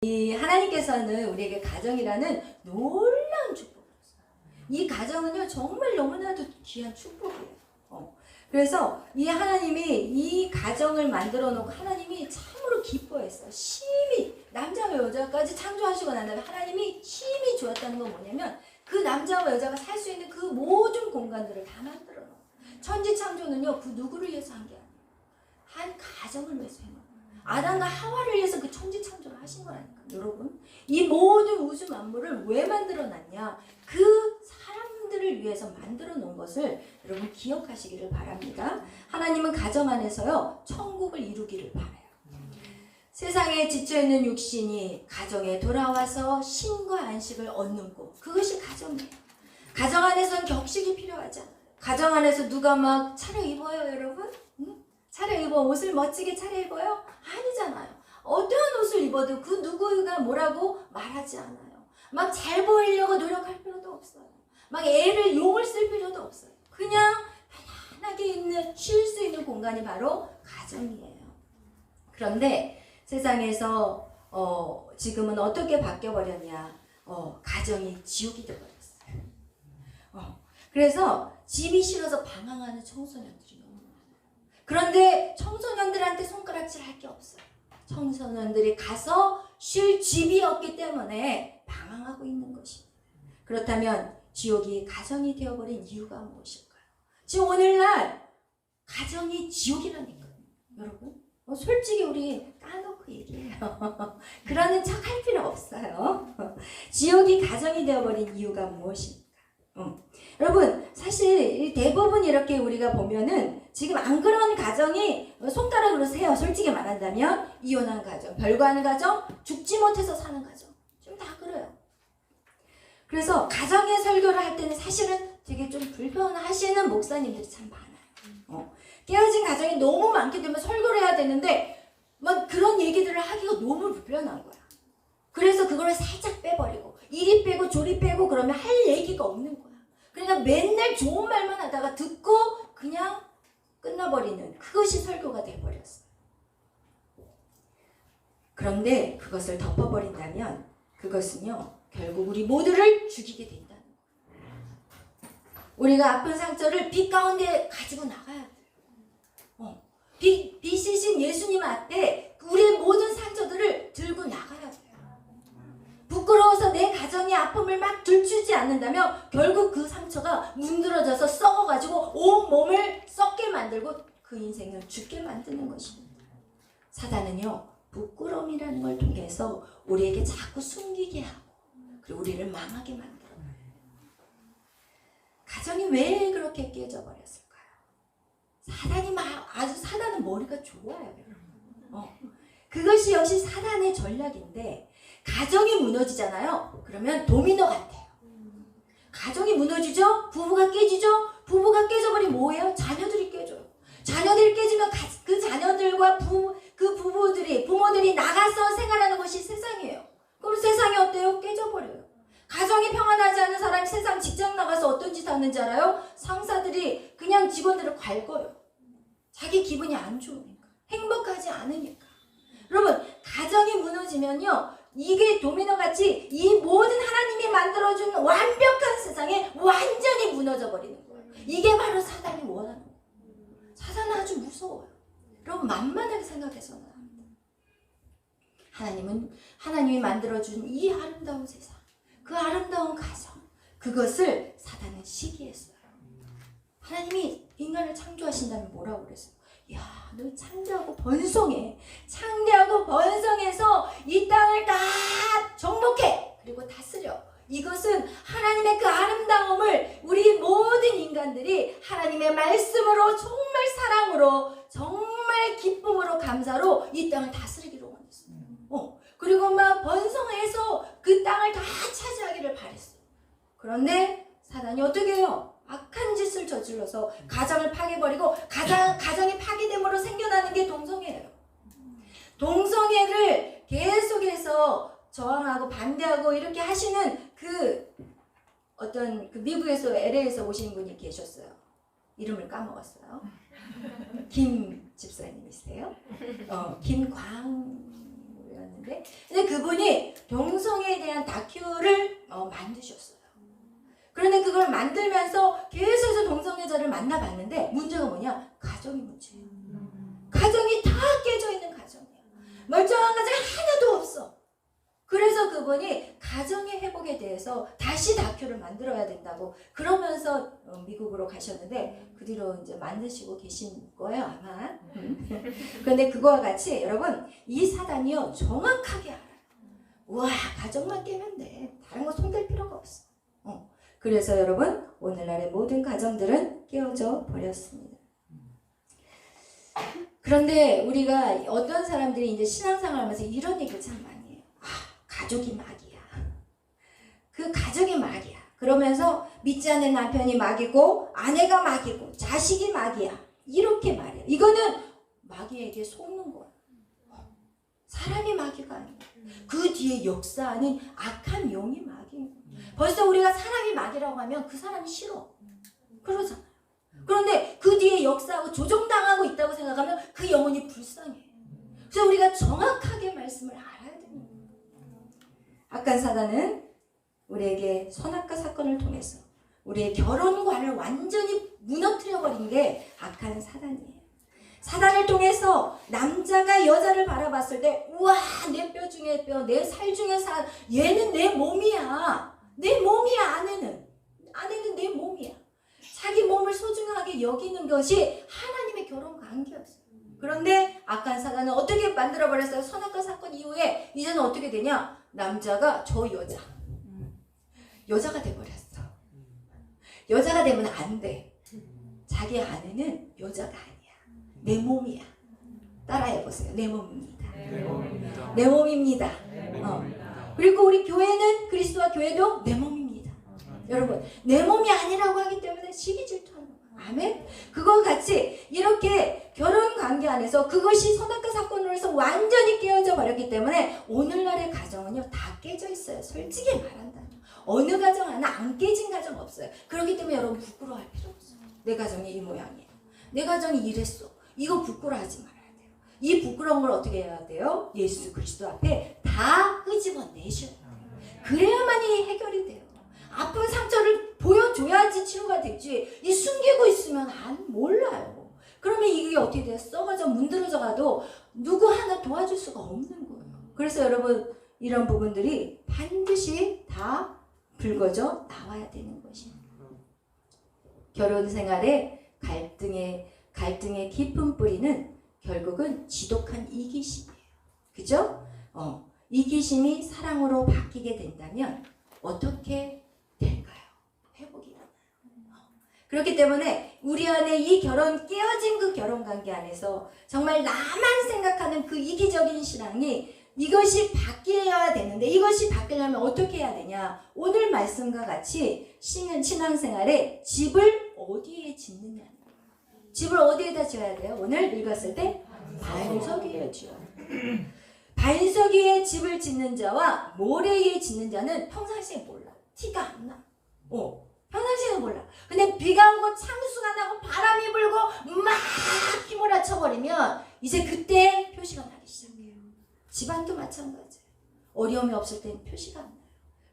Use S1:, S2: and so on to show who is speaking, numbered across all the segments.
S1: 이 하나님께서는 우리에게 가정이라는 놀라운 축복을 줬어요. 이 가정은요 정말 너무나도 귀한 축복이에요. 그래서 이 하나님이 이 가정을 만들어 놓고 하나님이 참으로 기뻐했어요. 심히 남자와 여자까지 창조하시고 난 다음에 하나님이 심히 좋았다는 건 뭐냐면 그 남자와 여자가 살 수 있는 그 모든 공간들을 다 만들어 놓은 천지 창조는요 그 누구를 위해서 한 게 아니에요. 한 가정을 위해서 한 거예요. 아담과 하와를 위해서 그 천지 창조를 하신 거라니까. 여러분 이 모든 우주 만물을 왜 만들어 놨냐, 그 사람들을 위해서 만들어 놓은 것을 여러분 기억하시기를 바랍니다. 하나님은 가정 안에서요 천국을 이루기를 바라요. 세상에 지쳐있는 육신이 가정에 돌아와서 쉼과 안식을 얻는 곳, 그것이 가정이에요. 가정 안에서는 격식이 필요하지 않아요. 가정 안에서 누가 막 차려입어요 여러분? 응? 차려입어 옷을 멋지게 차려입어요? 아니잖아요. 어떠한 옷을 입어도 그 누구가 뭐라고 말하지 않아요. 막 잘 보이려고 노력할 필요도 없어요. 막 애를 용을 쓸 필요도 없어요. 그냥 편안하게 쉴 수 있는 공간이 바로 가정이에요. 그런데 세상에서 지금은 어떻게 바뀌어버렸냐, 가정이 지옥이 되어버렸어요. 그래서 집이 싫어서 방황하는 청소년들이 너무 많아요. 그런데 청소년들한테 손가락질 할 게 없어요. 청소년들이 가서 쉴 집이 없기 때문에 방황하고 있는 것입니다. 그렇다면 지옥이 가정이 되어버린 이유가 무엇일까요? 지금 오늘날 가정이 지옥이라니까요. 여러분 솔직히 우리 까놓고 얘기해요. 그러는 척 할 필요 없어요. 지옥이 가정이 되어버린 이유가 무엇입니까? 여러분 사실 대부분 이렇게 우리가 보면은 지금 안 그런 가정이 손가락으로 세요. 솔직히 말한다면 이혼한 가정, 별거하는 가정, 죽지 못해서 사는 가정 좀 다 그래요. 그래서 가정의 설교를 할 때는 사실은 되게 좀 불편하시는 목사님들이 참 많아요. 깨어진 가정이 너무 많기 때문에 설교를 해야 되는데 막 그런 얘기들을 하기가 너무 불편한 거야. 그래서 그걸 살짝 빼버리고 이리 빼고 저리 빼고 그러면 할 얘기가 없는 거야. 그러니까 맨날 좋은 말만 하다가 듣고 그냥 끝나버리는, 그것이 설교가 돼버렸어요. 그런데 그것을 덮어버린다면 그것은요 결국 우리 모두를 죽이게 된다는 거예요. 우리가 아픈 상처를 빛 가운데 가지고 나가야 돼요. 빛이신 예수님 앞에 우리의 모든 상처들을 들고 나가야 돼요. 부끄러워서 내 가정의 아픔을 막 들추지 않는다면 결국 그 상처가 문드러져서 썩어가지고 온 몸을 썩게 만들고 그 인생을 죽게 만드는 것입니다. 사단은요 부끄러움이라는 걸 통해서 우리에게 자꾸 숨기게 하고 그리고 우리를 망하게 만들어요. 가정이 왜 그렇게 깨져버렸을까요? 사단은 머리가 좋아요. 그것이 역시 사단의 전략인데, 가정이 무너지잖아요. 그러면 도미노 같아요. 가정이 무너지죠? 부부가 깨지죠? 부부가 깨져버리면 뭐예요? 자녀들이 깨져요. 자녀들이 깨지면 그 자녀들과 부모들이 나가서 생활하는 것이 세상이에요. 그럼 세상이 어때요? 깨져버려요. 가정이 평안하지 않은 사람이 세상 직장 나가서 어떤 짓 하는지 알아요? 상사들이 그냥 직원들을 갉아요. 자기 기분이 안 좋으니까, 행복하지 않으니까. 여러분 가정이 무너지면요 이게 도미노같이 이 모든 하나님이 만들어준 완벽한 세상에 완전히 무너져 버리는 거예요. 이게 바로 사단이 원하는 거예요. 사단은 아주 무서워요. 여러분 만만하게 생각해서는 합니다. 하나님이 만들어준 이 아름다운 세상, 그 아름다운 가정, 그것을 사단은 시기했어요. 하나님이 인간을 창조하신다면 뭐라고 그랬어요? 야, 너 창대하고 번성해. 창대하고 번성해서 이 땅을 다 정복해. 그리고 다스려. 이것은 하나님의 그 아름다움을 우리 모든 인간들이 하나님의 말씀으로, 정말 사랑으로, 정말 기쁨으로, 감사로 이 땅을 다스리기로 원했어요. 그리고 막 번성해서 그 땅을 다 차지하기를 바랬어요. 그런데 사단이 어떻게 해요? 악한 짓을 저질러서 가정을 파괴버리고 가정이 파괴됨으로 생겨나는 게 동성애예요. 동성애를 계속해서 저항하고 반대하고 이렇게 하시는 미국에서 LA에서 오신 분이 계셨어요. 이름을 까먹었어요. 김 집사님이세요? 김광 였는데 근데 그분이 동성애에 대한 다큐를 만드셨어요. 그런데 그걸 만들면서 계속해서 동성애자를 만나봤는데 문제가 뭐냐? 가정이 문제예요. 가정이 다 깨져 있는 가정이에요. 멀쩡한 가정이 하나도 없어. 그래서 그분이 가정의 회복에 대해서 다시 다큐를 만들어야 된다고 그러면서 미국으로 가셨는데 그 뒤로 이제 만드시고 계신 거예요 아마. 그런데 그거와 같이 여러분 이 사단이요 정확하게 알아요. 우와 가정만 깨면 돼. 다른 거 손댈 필요가 없어. 그래서 여러분 오늘날의 모든 가정들은 깨어져 버렸습니다. 그런데 우리가 어떤 사람들이 이제 신앙생활 하면서 이런 얘기를 참 많이 해요. 가족이 막이야. 그 가족이 막이야. 그러면서 믿지 않는 남편이 막이고 아내가 막이고 자식이 막이야. 이렇게 말해요. 이거는 마귀에게 속는 거야. 사람이 마귀가 아니야. 그 뒤에 역사하는 악한 영이 마귀인 거야. 벌써 우리가 사람이 마귀라고 하면 그 사람이 싫어. 그러잖아요. 그런데 그 뒤에 역사하고 조종당하고 있다고 생각하면 그 영혼이 불쌍해. 그래서 우리가 정확하게 말씀을 알아야 됩니다. 악한 사단은 우리에게 선악과 사건을 통해서 우리의 결혼관을 완전히 무너뜨려버린 게 악한 사단이에요. 사단을 통해서 남자가 여자를 바라봤을 때 우와 내 뼈 중에 뼈, 내 살 중에 살, 얘는 내 몸이야. 내 몸이야. 아내는 내 몸이야. 자기 몸을 소중하게 여기는 것이 하나님의 결혼 관계였어요. 그런데 악한 사단은 어떻게 만들어버렸어요? 선악과 사건 이후에 이제는 어떻게 되냐? 남자가 저 여자가 돼버렸어. 여자가 되면 안 돼. 자기 아내는 여자가 아니야. 내 몸이야. 따라해보세요. 내 몸입니다. 내 몸입니다. 그리고 우리 교회는 그리스도와 교회도 내 몸입니다. 여러분 내 몸이 아니라고 하기 때문에 시기 질투하는 거예요. 아멘. 그거 같이 이렇게 결혼 관계 안에서 그것이 선악과 사건으로 해서 완전히 깨어져 버렸기 때문에 오늘날의 가정은요 다 깨져 있어요. 솔직히 말한다면 어느 가정 하나 안 깨진 가정 없어요. 그렇기 때문에 여러분 부끄러워할 필요 없어요. 내 가정이 이 모양이야. 내 가정이 이랬어. 이거 부끄러워하지 말아야 돼요. 이 부끄러운 걸 어떻게 해야 돼요? 예수 그리스도 앞에 다 끄집어 내셔야 돼요. 그래야만이 해결이 돼요. 아픈 상처를 보여줘야지 치료가 되지. 이 숨기고 있으면 몰라요. 그러면 이게 어떻게 돼요? 썩어져 문드러져 가도 누구 하나 도와줄 수가 없는 거예요. 그래서 여러분 이런 부분들이 반드시 다 불거져 나와야 되는 것입니다. 결혼 생활에 갈등의 깊은 뿌리는 결국은 지독한 이기심이에요. 그죠? 이기심이 사랑으로 바뀌게 된다면 어떻게 될까요? 회복이 일어나요. 그렇기 때문에 우리 안에 이 깨어진 그 결혼관계 안에서 정말 나만 생각하는 그 이기적인 신앙이 이것이 바뀌어야 되는데 이것이 바뀌려면 어떻게 해야 되냐? 오늘 말씀과 같이 신앙생활에 집을 어디에 짓느냐. 집을 어디에다 지어야 돼요? 오늘 읽었을 때 반석 위에 지어야 돼요. 반석 위에 집을 짓는 자와 모래 위에 짓는 자는 평상시에 몰라. 티가 안 나. 평상시에는 몰라. 근데 비가 오고 창수가 나고 바람이 불고 막 휘몰아쳐 버리면 이제 그때 표시가 나기 시작해요. 집안도 마찬가지예요. 어려움이 없을 때는 표시가 안 나요.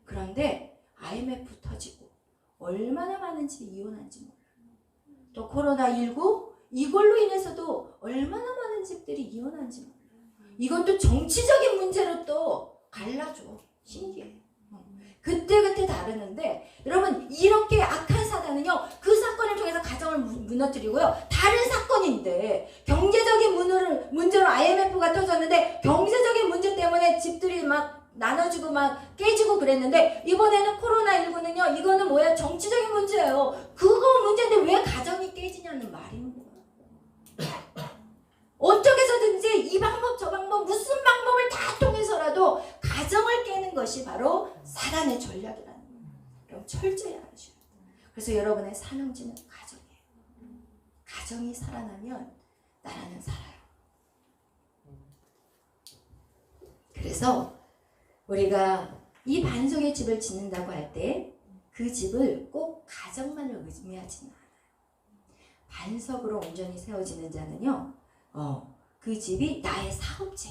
S1: 그런데 IMF 터지고 얼마나 많은 집이 이혼한지 몰라요. 또 코로나19 이걸로 인해서도 얼마나 많은 집들이 이혼한지 몰라요. 이것도 정치적인 문제로 또 갈라져. 신기해요. 그때 다르는데 여러분 이렇게 악한 사단은요 그 사건을 통해서 가정을 무너뜨리고요 다른 사건인데 경제적인 문제로 IMF가 터졌는데 경제적인 문제 때문에 집들이 막 나눠지고 막 깨지고 그랬는데 이번에는 코로나19는요 이거는 뭐야 정치적인 문제예요. 그거 문제인데 왜 가정이 깨지냐는 말인 거예요. 어떻게 해서든지 이 방법 저 방법 무슨 방법을 다 통해서라도 가정을 깨는 것이 바로 사단의 전략이라는 거예요. 여러분 철저히 알아주셔야 돼요. 그래서 여러분의 사명지는 가정이에요. 가정이 살아나면 나라는 살아요. 그래서 우리가 이 반석의 집을 짓는다고 할 때 그 집을 꼭 가정만을 의미하지는 않아요. 반석으로 온전히 세워지는 자는요 그 집이 나의 사업체,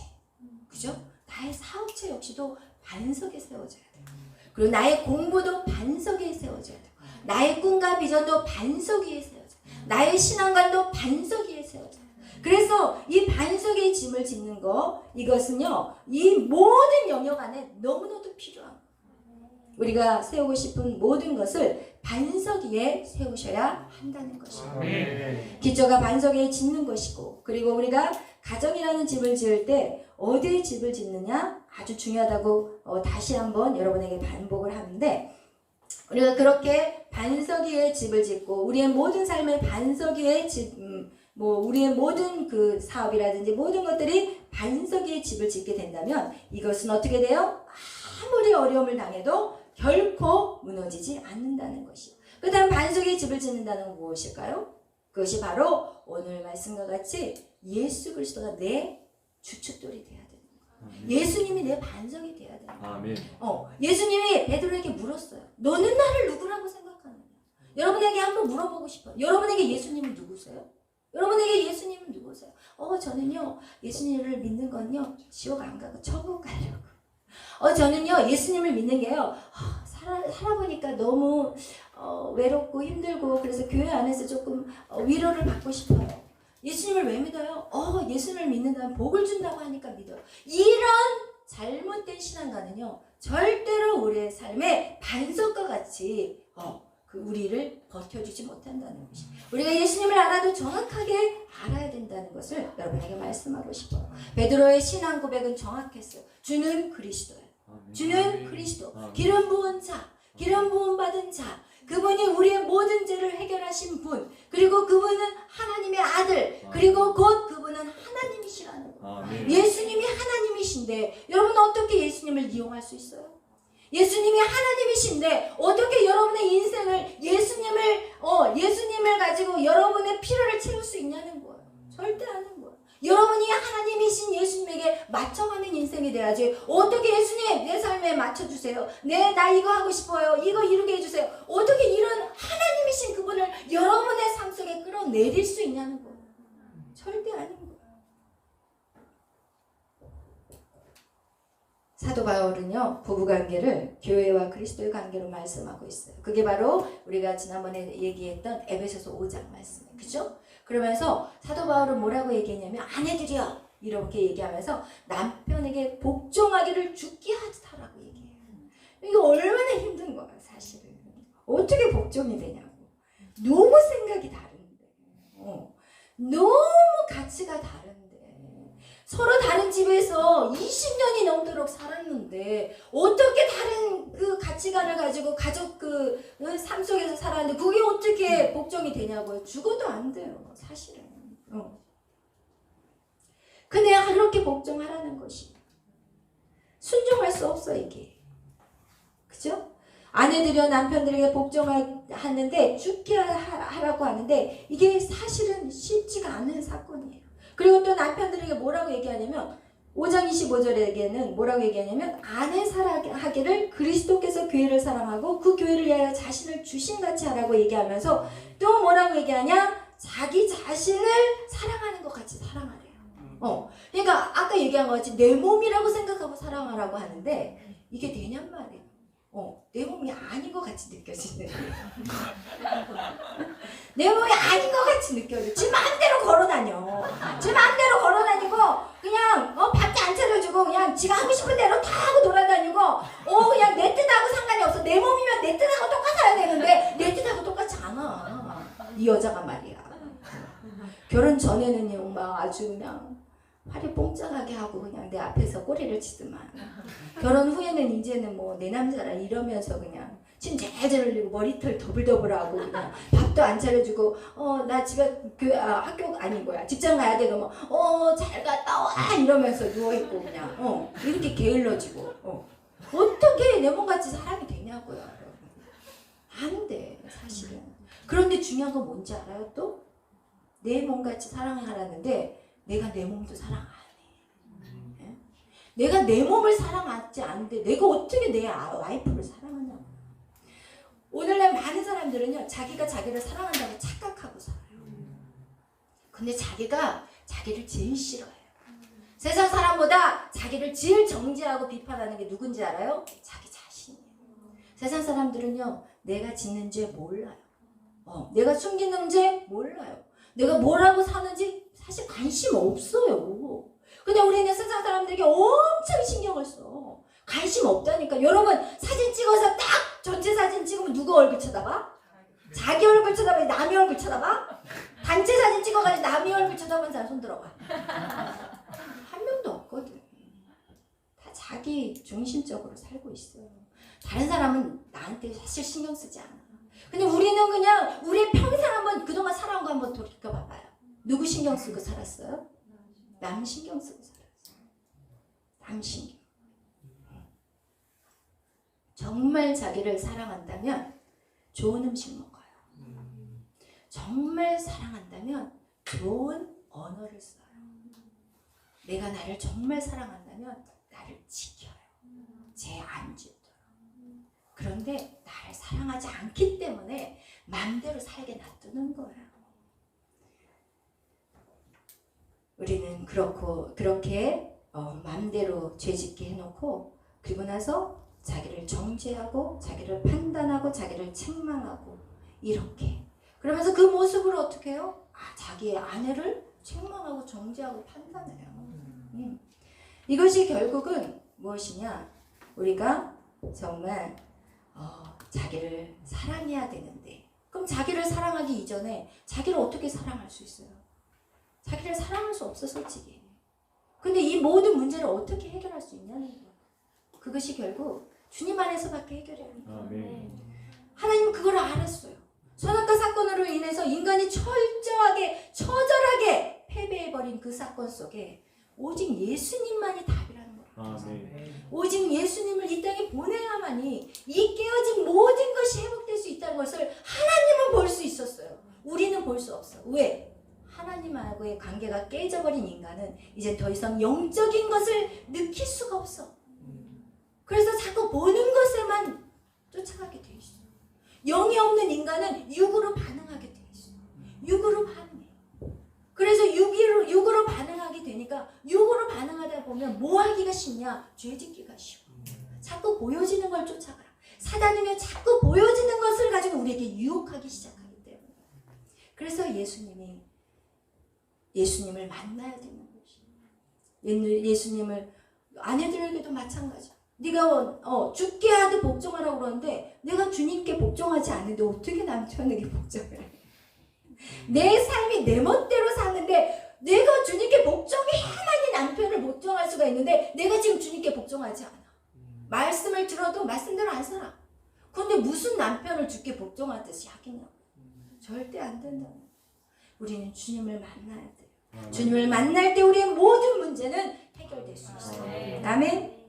S1: 그죠? 나의 사업체 역시도 반석에 세워져야 돼요. 그리고 나의 공부도 반석에 세워져야 돼요. 나의 꿈과 비전도 반석 위에 세워져요. 나의 신앙관도 반석 위에 세워져요. 그래서 이 반석의 짐을 짓는 거, 이것은요, 이 모든 영역 안에 너무나도 필요한 거예요. 우리가 세우고 싶은 모든 것을 반석 위에 세우셔야 한다는 것이에요. 기초가 반석 위에 짓는 것이고, 그리고 우리가 가정이라는 집을 지을 때 어디에 집을 짓느냐 아주 중요하다고 다시 한번 여러분에게 반복을 하는데, 우리가 그렇게 반석 위에 집을 짓고 우리의 모든 삶의 반석 위에 우리의 모든 그 사업이라든지 모든 것들이 반석 위에 집을 짓게 된다면 이것은 어떻게 돼요? 아무리 어려움을 당해도 결코 무너지지 않는다는 것이요. 그 다음 반석 위에 집을 짓는다는 건 무엇일까요? 그것이 바로 오늘 말씀과 같이 예수 그리스도가 내 주춧돌이 돼야 되는 거예요. 예수님이 내 반석이 돼야 되는 거예요.
S2: 아멘.
S1: 예수님이 베드로에게 물었어요. 너는 나를 누구라고 생각하느냐? 여러분에게 한번 물어보고 싶어요. 여러분에게 예수님은 누구세요? 여러분에게 예수님은 누구세요? 저는요, 예수님을 믿는 건요, 지옥 안 가고 천국 가려고. 저는요, 예수님을 믿는 게요, 살아보니까 너무 외롭고 힘들고, 그래서 교회 안에서 조금 위로를 받고 싶어요. 예수님을 왜 믿어요? 예수님을 믿는다면 복을 준다고 하니까 믿어요. 이런 잘못된 신앙과는요, 절대로 우리의 삶의 반석과 같이 우리를 버텨주지 못한다는 것이. 우리가 예수님을 알아도 정확하게 알아야 된다는 것을 여러분에게 말씀하고 싶어요. 베드로의 신앙 고백은 정확했어요. 주는 그리스도예요. 주는 그리스도. 기름 부은 자, 기름 부음 받은 자, 그분이 우리의 모든 죄를 해결하신 분, 그리고 그분은 하나님의 아들, 그리고 곧 그분은 하나님이시라는 거예요. 예수님이 하나님이신데 여러분 어떻게 예수님을 이용할 수 있어요? 예수님이 하나님이신데 어떻게 여러분의 인생을 예수님을 가지고 여러분의 필요를 채울 수 있냐는 거예요. 절대 아닌 거예요. 여러분이 하나님이신 예수님에게 맞춰가는 인생이 돼야지. 어떻게 예수님 내 삶에 맞춰주세요. 나 이거 하고 싶어요. 이거 이루게 해주세요. 어떻게 이런 하나님이신 그분을 여러분의 삶 속에 끌어내릴 수 있냐는 거예요. 절대 아닌 거예요. 사도 바울은요, 부부관계를 교회와 그리스도의 관계로 말씀하고 있어요. 그게 바로 우리가 지난번에 얘기했던 에베소서 5장 말씀이에요. 그죠? 그러면서 사도 바울은 뭐라고 얘기했냐면, 아내들이여, 이렇게 얘기하면서 남편에게 복종하기를 죽게 하라고 얘기해요. 이게 얼마나 힘든 거야, 사실은. 어떻게 복종이 되냐고. 너무 생각이 다른데. 너무 가치가 다른데. 서로 다른 집에서 20년이 넘도록 살았는데 어떻게 다른 그 가치관을 가지고 가족 삶 속에서 살았는데 그게 어떻게 복종이 되냐고요. 죽어도 안 돼요, 사실은. 근데 그렇게 복종하라는 것이 순종할 수 없어, 이게. 그죠? 아내들이여 남편들에게 복종하는데 죽게 하라고 하는데 이게 사실은 쉽지가 않은 사건이에요. 그리고 또 남편들에게 뭐라고 얘기하냐면 5장 25절에게는 뭐라고 얘기하냐면 아내 사랑하기를 그리스도께서 교회를 사랑하고 그 교회를 위하여 자신을 주신같이 하라고 얘기하면서 또 뭐라고 얘기하냐? 자기 자신을 사랑하는 것 같이 사랑하래요. 그러니까 아까 얘기한 것 같이 내 몸이라고 생각하고 사랑하라고 하는데 이게 되냔 말이에요. 내 몸이 아닌 것 같이 느껴지네. 내 몸이 아닌 것 같이 느껴져. 지 마음대로 걸어다녀. 지 마음대로 걸어다니고 그냥 밖에 안 차려주고 그냥 지가 하고 싶은 대로 다 하고 돌아다니고 그냥 내 뜻하고 상관이 없어. 내 몸이면 내 뜻하고 똑같아야 되는데 내 뜻하고 똑같지 않아. 이 여자가 말이야. 결혼 전에는요 막 아주 그냥 팔이 뽕짝하게 하고 그냥 내 앞에서 꼬리를 치더만 결혼 후에는 이제는 뭐 내 남자라 이러면서 그냥 침 제대로 흘리고 머리털 더블더블하고 그냥 밥도 안 차려주고 나 집에 학교 아니 뭐야 직장 가야 돼 그러면 잘 갔다 와 이러면서 누워있고 그냥 이렇게 게을러지고 어떻게 내 몸같이 사람이 되냐고요. 안 돼 사실은. 그런데 중요한 건 뭔지 알아요? 또 내 몸같이 사랑하라는데 내가 내 몸도 사랑 안 해. 네? 내가 내 몸을 사랑하지 않는데 내가 어떻게 내 와이프를 사랑하냐고. 오늘날 많은 사람들은요 자기가 자기를 사랑한다고 착각하고 살아요. 근데 자기가 자기를 제일 싫어해요. 세상 사람보다 자기 자기를 제일 정죄하고 비판하는 게 누군지 알아요? 자기 자신이에요. 세상 사람들은요, 내가 짓는 죄 몰라요. 내가 숨기는 죄 몰라요. 내가 뭐라고 사는지 사실 관심 없어요. 근데 우리는 세상 사람들에게 엄청 신경을 써. 관심 없다니까. 여러분, 사진 찍어서 딱 전체 사진 찍으면 누구 얼굴 쳐다봐? 자기 얼굴 쳐다봐? 남의 얼굴 쳐다봐? 단체 사진 찍어가지고 남의 얼굴 쳐다보는 사람 손 들어봐. 한 명도 없거든. 다 자기 중심적으로 살고 있어요. 다른 사람은 나한테 사실 신경 쓰지 않아. 근데 우리는 그냥 우리의 평생 한번 그동안 살아온 거 한번 돌이켜봐봐요. 누구 신경 쓰고 살았어요? 남 신경 쓰고 살았어요. 남 신경. 정말 자기를 사랑한다면 좋은 음식 먹어요. 정말 사랑한다면 좋은 언어를 써요. 내가 나를 정말 사랑한다면 나를 지켜요. 죄 안 짓도록. 그런데 나를 사랑하지 않기 때문에 마음대로 살게 놔두는 거예요. 우리는 그렇게 마음대로 죄짓게 해놓고 그리고 나서 자기를 정죄하고 자기를 판단하고 자기를 책망하고 이렇게 그러면서 그 모습으로 어떻게 해요? 자기의 아내를 책망하고 정죄하고 판단해요. 이것이 결국은 무엇이냐? 우리가 정말 자기를 사랑해야 되는데 그럼 자기를 사랑하기 이전에 자기를 어떻게 사랑할 수 있어요? 자기를 사랑할 수 없어 솔직히. 근데 이 모든 문제를 어떻게 해결할 수 있냐는 거예요. 그것이 결국 주님 안에서밖에 해결이 안 돼요. 하나님은 그걸 알았어요. 선악과 사건으로 인해서 인간이 처절하게 패배해버린 그 사건 속에 오직 예수님만이 답이라는 거예요. 오직 예수님을 이 땅에 보내야만이 이 깨어진 모든 것이 회복될 수 있다는 것을 하나님은 볼 수 있었어요. 우리는 볼 수 없어. 왜? 하나님하고의 관계가 깨져버린 인간은 이제 더 이상 영적인 것을 느낄 수가 없어. 그래서 자꾸 보는 것에만 쫓아가게 돼 있어. 영이 없는 인간은 육으로 반응하게 돼 있어. 육으로 반응해. 그래서 육으로 반응하게 되니까 육으로 반응하다 보면 뭐 하기가 쉽냐? 죄 짓기가 쉬워. 자꾸 보여지는 걸 쫓아가라. 사단은요 자꾸 보여지는 것을 가지고 우리에게 유혹하기 시작하기 때문에. 그래서 예수님을 만나야 되는 것이. 예수님을 아내들에게도 마찬가지야. 네가 죽게 하듯 복종하라고 그러는데 내가 주님께 복종하지 않는데 어떻게 남편에게 복종을 해? 내 삶이 내 멋대로 사는데 내가 주님께 복종해야만이 남편을 복종할 수가 있는데 내가 지금 주님께 복종하지 않아. 말씀을 들어도 말씀대로 안 살아. 그런데 무슨 남편을 주께 복종하듯이 하겠냐고. 절대 안 된다고. 우리는 주님을 만나야 돼요. 주님을 만날 때 우리의 모든 문제는 해결될 수 있어요. 아멘.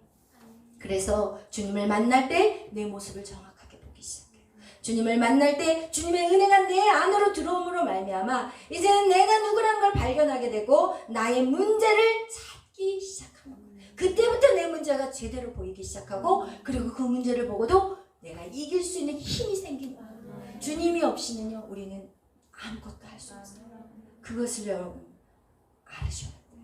S1: 그래서 주님을 만날 때 내 모습을 정확하게 보기 시작해요. 주님을 만날 때 주님의 은혜가 내 안으로 들어옴으로 말미암아 이제는 내가 누구란 걸 발견하게 되고 나의 문제를 찾기 시작하는 거예요. 그때부터 내 문제가 제대로 보이기 시작하고 그리고 그 문제를 보고도 내가 이길 수 있는 힘이 생기는 거예요. 주님이 없이는요 우리는 아무것도 할 수 없어요. 그것을 여러분 알으셔야 돼요.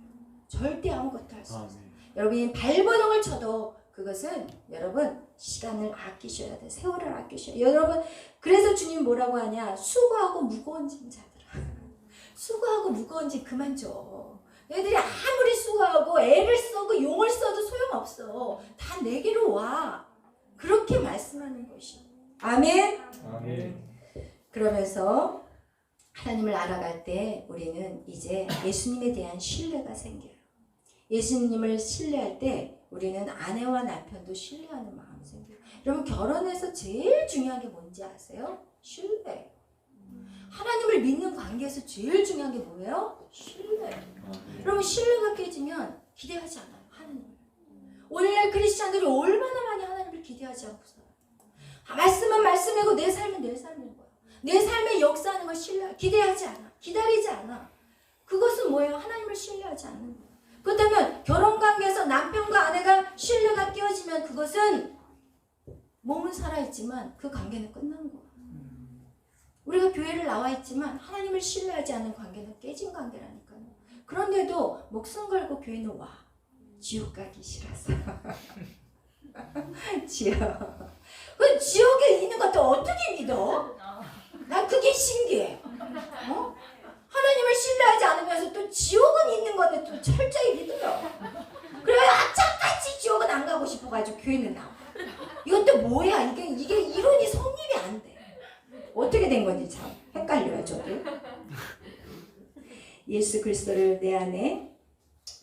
S1: 절대 아무것도 할 수 없어요. 여러분이 발버둥을 쳐도 그것은 여러분 시간을 아끼셔야 돼. 세월을 아끼셔야 돼. 여러분 그래서 주님 뭐라고 하냐? 수고하고 무거운 짐 자들아. 수고하고 무거운 짐 그만 줘. 애들이 아무리 수고하고 애를 써고 용을 써도 소용없어. 다 내게로 와. 그렇게 말씀하는 것이. 아멘.
S2: 아멘.
S1: 그러면서 하나님을 알아갈 때 우리는 이제 예수님에 대한 신뢰가 생겨요. 예수님을 신뢰할 때 우리는 아내와 남편도 신뢰하는 마음이 생겨요. 여러분 결혼해서 제일 중요한 게 뭔지 아세요? 신뢰. 하나님을 믿는 관계에서 제일 중요한 게 뭐예요? 신뢰. 여러분 신뢰가 깨지면 기대하지 않아요. 하나님을. 오늘날 크리스찬들이 얼마나 많이 하나님을 기대하지 않고 살아요. 말씀은 말씀이고 내 삶은 내 삶인 거야. 내 삶에 역사하는 걸 기대하지 않아. 기다리지 않아. 그것은 뭐예요? 하나님을 신뢰하지 않는 거예요. 그렇다면 결혼관계에서 남편과 아내가 신뢰가 깨어지면 그것은 몸은 살아있지만 그 관계는 끝난 거야. 우리가 교회를 나와 있지만 하나님을 신뢰하지 않는 관계는 깨진 관계라니까요. 그런데도 목숨 걸고 교회는 와. 지옥 가기 싫어서. 지옥. 그 지옥에 있는 것도 어떻게 믿어? 난 그게 신기해. 어? 하나님을 신뢰하지 않으면서 또 지옥은 있는 건데 또 철저히 믿어요. 그래 악착같이 지옥은 안 가고 싶어가지고 교회는 나와. 이것도 뭐야? 이게 이론이 성립이 안 돼. 어떻게 된 건지 참 헷갈려요, 저도. 예수 그리스도를 내 안에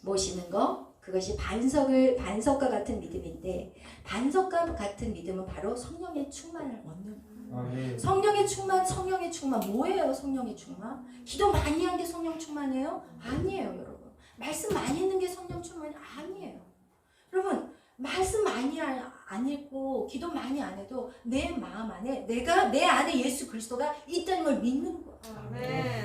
S1: 모시는 거, 그것이 반석과 같은 믿음인데, 반석과 같은 믿음은 바로 성령의 충만을 얻는 거예요. 성령의 충만 뭐예요? 성령의 충만? 기도 많이 한 게 성령 충만이에요? 아니에요, 여러분. 말씀 많이 읽는 게 성령 충만이 아니에요. 여러분, 말씀 많이 안 읽고 기도 많이 안 해도 내 마음 안에 내 안에 예수 그리스도가 있다는 걸 믿는 거예요.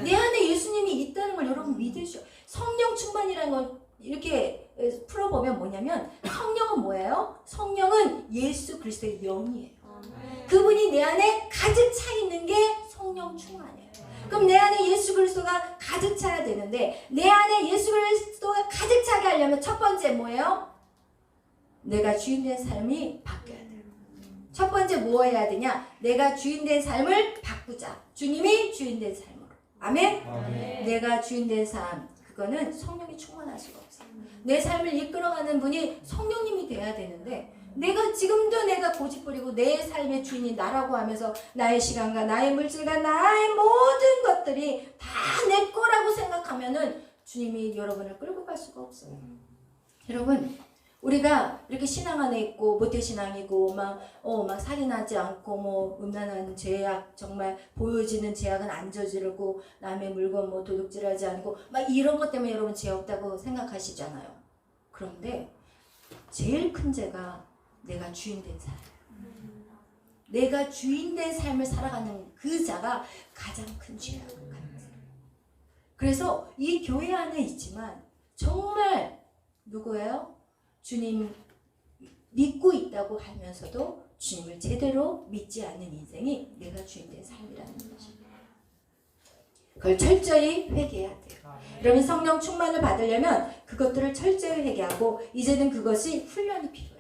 S1: 내 안에 예수님이 있다는 걸 여러분 믿으셔. 성령 충만이라는 건 이렇게 풀어보면 뭐냐면, 성령은 뭐예요? 성령은 예수 그리스도의 영이에요. 그분이 내 안에 가득 차 있는 게 성령 충만이에요. 그럼 내 안에 예수 그리스도가 가득 차야 되는데, 내 안에 예수 그리스도가 가득 차게 하려면 첫 번째 뭐예요? 내가 주인된 삶이 바뀌어야 돼요. 첫 번째 뭐 해야 되냐? 내가 주인된 삶을 바꾸자. 주님이 주인된 삶으로. 아멘? 아멘. 내가 주인된 삶, 그거는 성령이 충만할 수가 없어요. 내 삶을 이끌어가는 분이 성령님이 돼야 되는데, 지금도 내가 고집부리고 내 삶의 주인이 나라고 하면서 나의 시간과 나의 물질과 나의 모든 것들이 다 내 거라고 생각하면은 주님이 여러분을 끌고 갈 수가 없어요. 여러분, 우리가 이렇게 신앙 안에 있고 모태신앙이고 막 살인하지 않고 음란한 죄악, 정말 보여지는 죄악은 안 저지르고 남의 물건 도둑질하지 않고 막 이런 것 때문에 여러분 죄 없다고 생각하시잖아요. 그런데 제일 큰 죄가 내가 주인된 삶. 내가 주인된 삶을 살아가는 그 자가 가장 큰 죄라고 합니다. 그래서 이 교회 안에 있지만 정말 누구예요? 주님 믿고 있다고 하면서도 주님을 제대로 믿지 않는 인생이 내가 주인된 삶이라는 것입니다. 그걸 철저히 회개해야 돼요. 그러면 성령 충만을 받으려면 그것들을 철저히 회개하고, 이제는 그것이 훈련이 필요해요.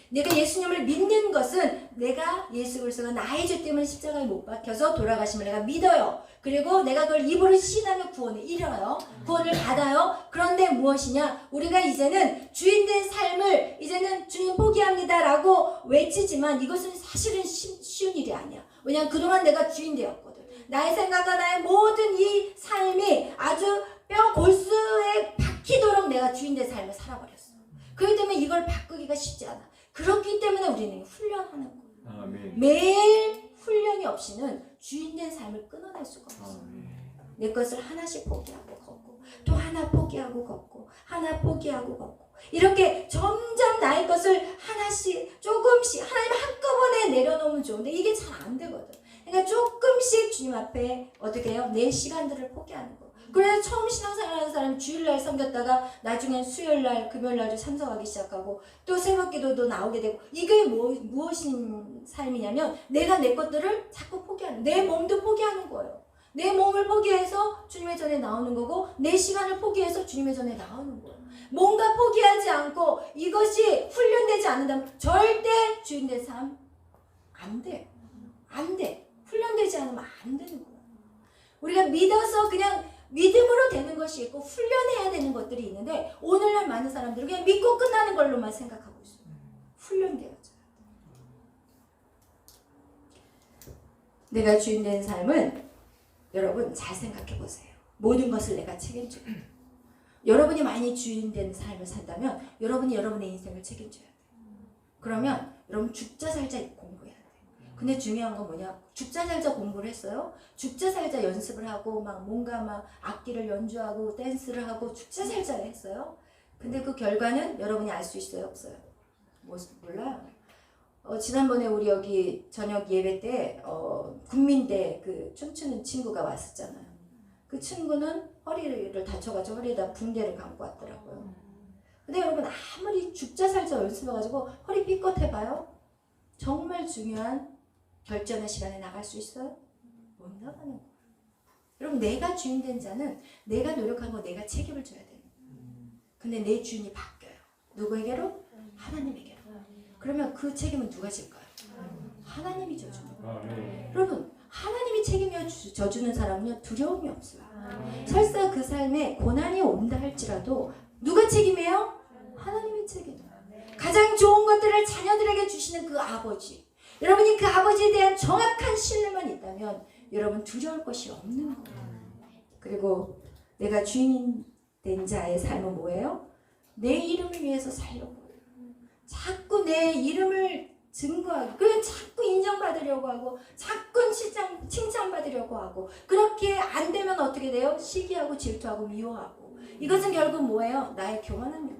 S1: 내가 예수님을 믿는 것은 내가 예수 그리스도가 나의 죄 때문에 십자가에 못 박혀서 돌아가심을 내가 믿어요. 그리고 내가 그걸 입으로 시인하면 구원을 이뤄요. 구원을 받아요. 그런데 무엇이냐? 우리가 이제는 주인된 삶을 이제는 주님 포기합니다 라고 외치지만 이것은 사실은 쉬운 일이 아니야. 왜냐하면 그동안 내가 주인 되었거든. 나의 생각과 나의 모든 이 삶이 아주 뼈 골수에 박히도록 내가 주인된 삶을 살아버렸어. 그렇기 때문에 이걸 바꾸기가 쉽지 않아. 그렇기 때문에 우리는 훈련하는 거예요. 아멘. 매일 훈련이 없이는 주인된 삶을 끊어낼 수가 없어요. 내 것을 하나씩 포기하고 걷고, 또 하나 포기하고 걷고, 하나 포기하고 걷고, 이렇게 점점 나의 것을 하나씩 조금씩 하나님 한꺼번에 내려놓으면 좋은데 이게 잘 안 되거든. 그러니까 조금씩 주님 앞에 어떻게 해요? 내 시간들을 포기하는 거. 그래서 처음 신앙생활하는 사람이 주일날 섬겼다가 나중엔 수요일날, 금요일날도 참석하기 시작하고 또 새벽기도도 나오게 되고, 이게 무엇인 삶이냐면 내가 내 것들을 자꾸 포기하는, 내 몸도 포기하는 거예요. 내 몸을 포기해서 주님의 전에 나오는 거고, 내 시간을 포기해서 주님의 전에 나오는 거예요. 뭔가 포기하지 않고 이것이 훈련되지 않는다면 절대 주인된 삶 안 돼. 안 돼. 훈련되지 않으면 안 되는 거예요. 우리가 믿어서 그냥 믿음으로 되는 것이 있고 훈련해야 되는 것들이 있는데, 오늘날 많은 사람들은 그냥 믿고 끝나는 걸로만 생각하고 있어요. 훈련되어져야 돼. 내가 주인된 삶은 여러분 잘 생각해 보세요. 모든 것을 내가 책임져요. 여러분이 많이 주인된 삶을 산다면 여러분이 여러분의 인생을 책임져야 돼요. 그러면 여러분 죽자 살자 공부해야 돼요. 근데 중요한 건 뭐냐? 죽자 살자 공부를 했어요. 죽자 살자 연습을 하고 뭔가 악기를 연주하고 댄스를 하고 죽자 살자 했어요. 근데 그 결과는 여러분이 알 수 있어요? 없어요? 몰라요. 지난번에 우리 여기 저녁 예배 때 국민대 그 춤추는 친구가 왔었잖아요. 그 친구는 허리를 다쳐가지고 허리에다 붕대를 감고 왔더라고요. 근데 여러분 아무리 죽자 살자 연습해가지고 허리 삐끗해봐요. 정말 중요한 결전의 시간에 나갈 수 있어요? 못 나가는 거예요. 여러분 내가 주인된 자는 내가 노력한 거 내가 책임을 져야 돼요. 근데 내 주인이 바뀌어요. 누구에게로? 하나님에게로. 그러면 그 책임은 누가 질까요? 하나님이 져주는 거예요. 여러분, 하나님이 책임져 져주는 사람은요 두려움이 없어요. 설사 그 삶에 고난이 온다 할지라도 누가 책임해요? 하나님이 책임해요. 가장 좋은 것들을 자녀들에게 주시는 그 아버지, 여러분이 그 아버지에 대한 정확한 신뢰만 있다면 여러분 두려울 것이 없는 거예요. 그리고 내가 주인 된 자의 삶은 뭐예요? 내 이름을 위해서 살려고 해요. 자꾸 내 이름을 증거하고, 그리고 자꾸 인정받으려고 하고, 자꾸 칭찬받으려고 하고, 그렇게 안 되면 어떻게 돼요? 시기하고 질투하고 미워하고. 이것은 결국 뭐예요? 나의 교만함이에요.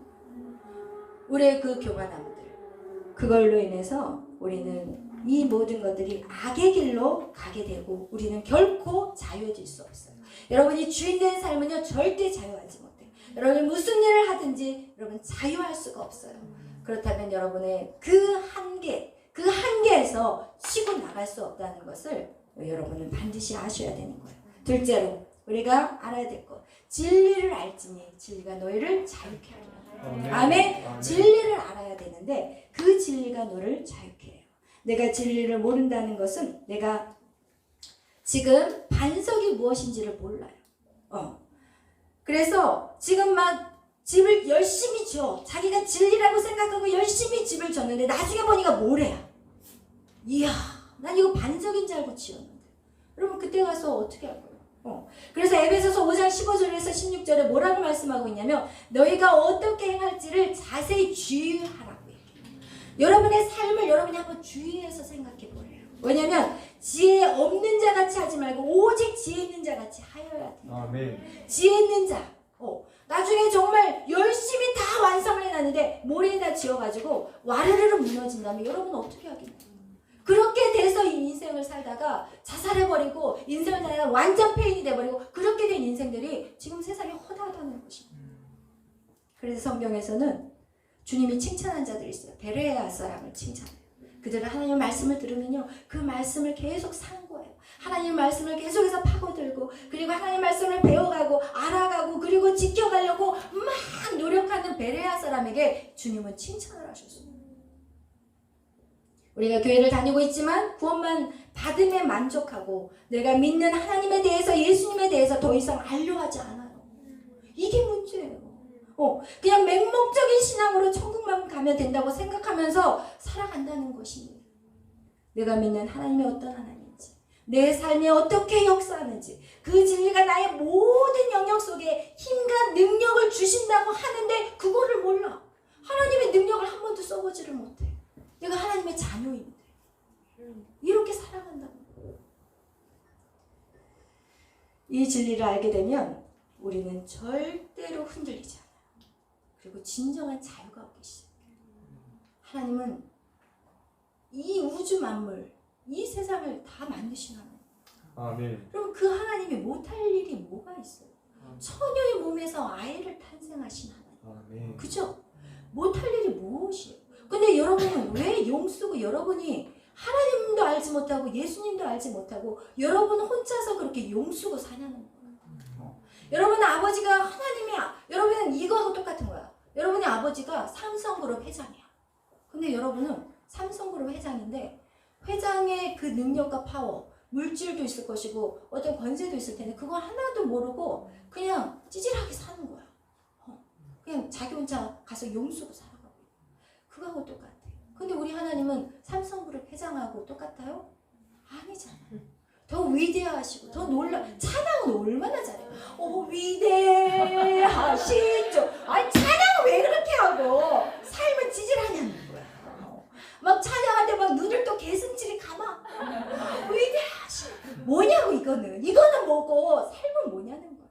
S1: 우리의 그 교만함들, 그걸로 인해서 우리는 이 모든 것들이 악의 길로 가게 되고 우리는 결코 자유해질 수 없어요. 여러분이 주인된 삶은요 절대 자유하지 못해요. 여러분이 무슨 일을 하든지 여러분 자유할 수가 없어요. 그렇다면 여러분의 그 한계에서 치고 나갈 수 없다는 것을 여러분은 반드시 아셔야 되는 거예요. 둘째로 우리가 알아야 될 것, 진리를 알지니 진리가 너희를 자유케 하리라. 아멘. 진리를 알아야 되는데 그 진리가 너를 자유케 해요. 내가 진리를 모른다는 것은 내가 지금 반석이 무엇인지를 몰라요. 그래서 지금 막 집을 열심히 지어, 자기가 진리라고 생각하고 열심히 집을 졌는데 나중에 보니까 모래야. 이야, 난 이거 반석인 줄 알고 지었는데. 여러분 그때 가서 어떻게 할 거예요? 그래서 에베소서 5장 15절에서 16절에 뭐라고 말씀하고 있냐면 너희가 어떻게 행할지를 자세히 주의하라고 얘기해요. 여러분의 삶을 여러분이 한번 주의해서 생각해 보래요. 왜냐면 지혜 없는 자 같이 하지 말고 오직 지혜 있는 자 같이 하여야 돼요. 아멘. 지혜 있는 자. 나중에 정말 열심히 다 완성을 해놨는데 모래에다 지어가지고 와르르르 무너진다면 여러분 어떻게 하겠나요? 그렇게 돼서 이 인생을 살다가 자살해버리고 인생을 살다가 완전 폐인이 돼버리고 그렇게 된 인생들이 지금 세상에 허다하다는 것입니다. 그래서 성경에서는 주님이 칭찬한 자들이 있어요. 베레아 사람을 칭찬해요. 그들은 하나님의 말씀을 들으면요 그 말씀을 계속 사는 거예요. 하나님의 말씀을 계속해서 파고들고 그리고 하나님의 말씀을 배워가고 알아가고 그리고 지켜가려고 막 노력하는 베레아 사람에게 주님은 칭찬을 하셨습니다. 우리가 교회를 다니고 있지만 구원만 받음에 만족하고 내가 믿는 하나님에 대해서 예수님에 대해서 더 이상 알려하지 않아요. 이게 문제예요. 그냥 맹목적인 신앙으로 천국만 가면 된다고 생각하면서 살아간다는 것입니다. 내가 믿는 하나님이 어떤 하나님인지, 내 삶에 어떻게 역사하는지, 그 진리가 나의 모든 영역 속에 힘과 능력을 주신다고 하는데 그거를 몰라. 하나님의 능력을 한 번도 써보지를 못해. 내가 하나님의 자녀인데 이렇게 살아간다는 거예요. 이 진리를 알게 되면 우리는 절대로 흔들리지 않아요. 그리고 진정한 자유가 오기 시작해요. 하나님은 이 우주 만물, 이 세상을 다 만드신 하나님. 아멘. 그럼 그 하나님이 못할 일이 뭐가 있어요? 처녀의 몸에서 아이를 탄생하신 하나님. 아멘. 그죠? 못할 일이 무엇이에요? 근데 여러분은 왜 용쓰고 여러분이 하나님도 알지 못하고 예수님도 알지 못하고 여러분 혼자서 그렇게 용쓰고 사냐는 거예요. 여러분 아버지가 하나님이야. 여러분은 이거하고 똑같은 거야. 여러분의 아버지가 삼성그룹 회장이야. 근데 여러분은 삼성그룹 회장인데 회장의 그 능력과 파워, 물질도 있을 것이고 어떤 권세도 있을 텐데 그거 하나도 모르고 그냥 찌질하게 사는 거야. 그냥 자기 혼자 가서 용쓰고 살아가고 그거하고 똑같아. 근데 우리 하나님은 삼성그룹 회장하고 똑같아요? 아니잖아요. 더 위대하시고 더 찬양은 얼마나 잘해요. 위대하시죠. 아니 찬양은 왜 그렇게 하고 삶은 찌질하냐는 거야. 막 찬양할 때 막 눈을 또 개슴츠레 감아. 위대하시. 뭐냐고 이거는 뭐고 삶은 뭐냐는 거야.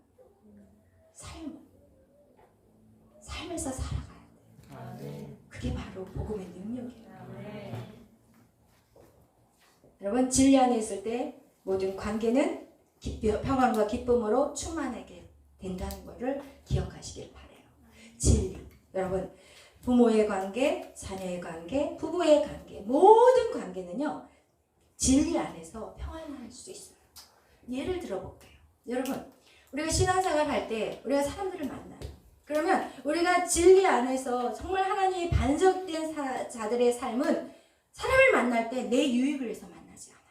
S1: 삶에서 살아가야 돼. 그게 바로 복음의 능력이에요. 여러분 진리 안에 있을 때 모든 관계는 평안과 기쁨으로 충만하게 된다는 것을 기억하시길 바라요. 진리. 여러분 부모의 관계, 자녀의 관계, 부부의 관계 모든 관계는요 진리 안에서 평안할 수 있어요. 예를 들어볼게요. 여러분 우리가 신앙생활 할 때 우리가 사람들을 만나요. 그러면 우리가 진리 안에서 정말 하나님이 반석된 자들의 삶은 사람을 만날 때 내 유익을 위해서 만나지 않아요.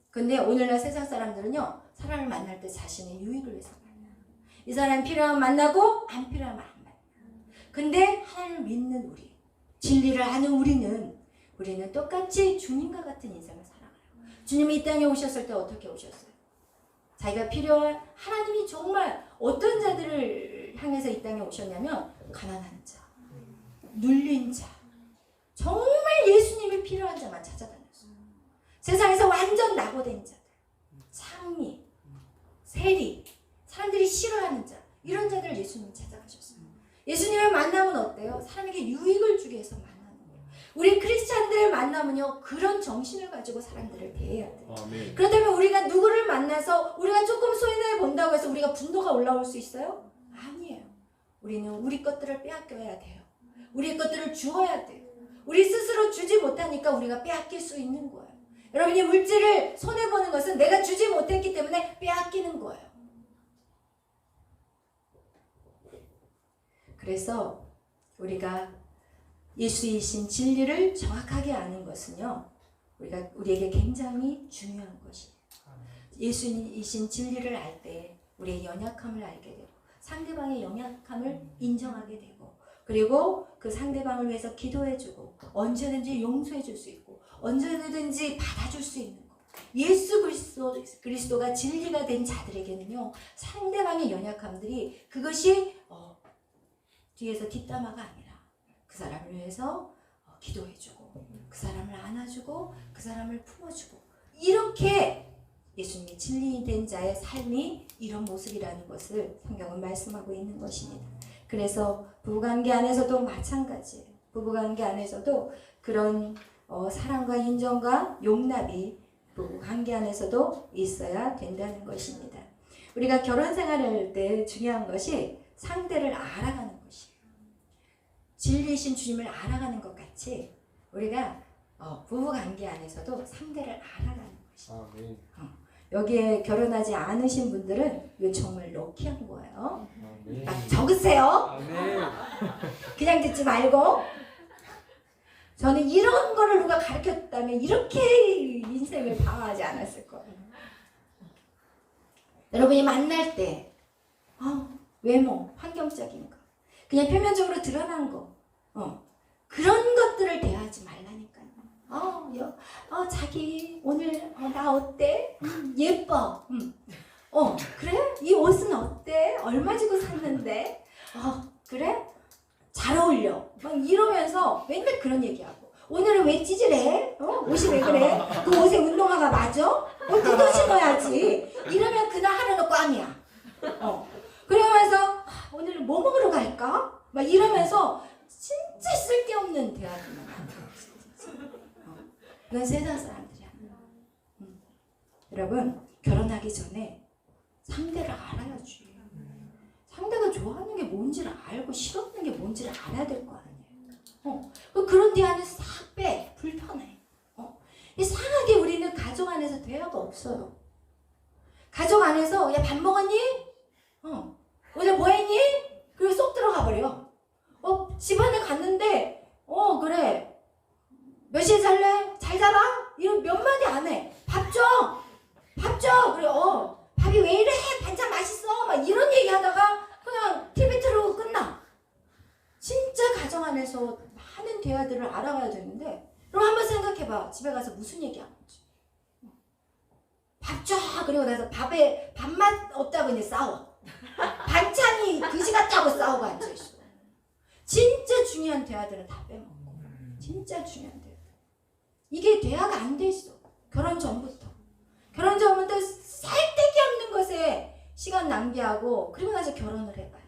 S1: 근데 오늘날 세상 사람들은요, 사람을 만날 때 자신의 유익을 위해서 만나요. 이 사람이 필요하면 만나고 안 필요하면 안 만나요. 근데 하나님을 믿는 우리, 진리를 아는 우리는 똑같이 주님과 같은 인생을 살아가요. 주님이 이 땅에 오셨을 때 어떻게 오셨어요? 자기가 필요한, 하나님이 정말 어떤 자들을 향해서 이 땅에 오셨냐면 가난한 자, 눌린 자, 정말 예수님이 필요한 자만 찾아다녔어요. 세상에서 완전 낙오된 자들, 상리, 세리, 사람들이 싫어하는 자, 이런 자들을 예수님이 찾아가셨어요. 예수님을 만나면 어때요? 사람에게 유익을 주기 위해서 만나는 거예요. 우리 크리스찬들 만나면요, 그런 정신을 가지고 사람들을 대해야 돼요. 아멘. 그렇다면 우리가 누구를 만나서 우리가 조금 손해 본다고 해서 우리가 분노가 올라올 수 있어요? 아니에요. 우리는 우리 것들을 빼앗겨야 돼요. 우리 것들을 주어야 돼요. 우리 스스로 주지 못하니까 우리가 빼앗길 수 있는 거예요. 여러분이 물질을 손해보는 것은 내가 주지 못했기 때문에 빼앗기는 거예요. 그래서 우리가 예수이신 진리를 정확하게 아는 것은요, 우리에게 굉장히 중요한 것이에요. 예수이신 진리를 알 때 우리의 연약함을 알게 되고 상대방의 연약함을 인정하게 되고, 그리고 그 상대방을 위해서 기도해주고 언제든지 용서해줄 수 있고 언제든지 받아줄 수 있는 것. 예수 그리스도가 진리가 된 자들에게는요, 상대방의 연약함들이 그것이 뒤에서 뒷담화가 아니라 그 사람을 위해서 기도해주고 그 사람을 안아주고 그 사람을 품어주고, 이렇게 예수님이 진리된 자의 삶이 이런 모습이라는 것을 성경은 말씀하고 있는 것입니다. 그래서 부부관계 안에서도 마찬가지예요. 부부관계 안에서도 그런 사랑과 인정과 용납이 부부관계 안에서도 있어야 된다는 것입니다. 우리가 결혼 생활할 때 중요한 것이 상대를 알아가는 것이에요. 진리이신 주님을 알아가는 것 같이 우리가 부부관계 안에서도 상대를 알아가는 것이에요. 여기에 결혼하지 않으신 분들은 이거 정말 럭키한 거예요. 막 적으세요. 그냥 듣지 말고. 저는 이런 거를 누가 가르쳤다면 이렇게 인생을 방황하지 않았을 거예요. 여러분이 만날 때 외모, 환경적인 거, 그냥 표면적으로 드러난 거, 그런 것들을 대하지 말라니까요. 자기 오늘 나 어때? 예뻐. 그래? 이 옷은 어때? 얼마 주고 샀는데? 그래? 잘 어울려. 막 이러면서 맨날 그런 얘기하고, 오늘은 왜 찌질해? 옷이 왜 그래? 그 옷에 운동화가 맞아? 그거 신어야지. 이러면 그날 하루는 꽝이야. 그러면서 오늘 뭐 먹으러 갈까? 막 이러면서 진짜 쓸데없는 대화들만 하고. 이건 세상 사람들이야. 여러분, 결혼하기 전에 상대를 알아야지. 상대가 좋아하는 게 뭔지를 알고 싫어하는 게 뭔지를 알아야 될 거 아니에요. 그런 대화는 싹 빼. 불편해. 이상하게 우리는 가정 안에서 대화가 없어요. 가정 안에서 야, 밥 먹었니? 오늘 뭐 했니? 그리고 쏙 들어가 버려. 집안에 갔는데 그래. 몇 시에 잘래? 잘 자라? 이런 몇 마디 안 해. 밥 줘! 밥 줘! 그래, 밥이 왜 이래? 반찬 맛있어? 막 이런 얘기 하다가 그냥 TV 틀고 끝나. 진짜 가정 안에서 많은 대화들을 알아가야 되는데, 그럼 한번 생각해봐. 집에 가서 무슨 얘기 하는지. 밥 줘! 그리고 나서 밥에 밥맛 없다고 이제 싸워. 반찬이 그지 같다고 싸우고 앉아있어. 진짜 중요한 대화들은 다 빼먹고. 진짜 중요한 대화. 이게 대화가 안 돼 있어. 결혼 전부터. 결혼 전부터 살데기 없는 것에 시간 낭비하고, 그리고 나서 결혼을 해봐요.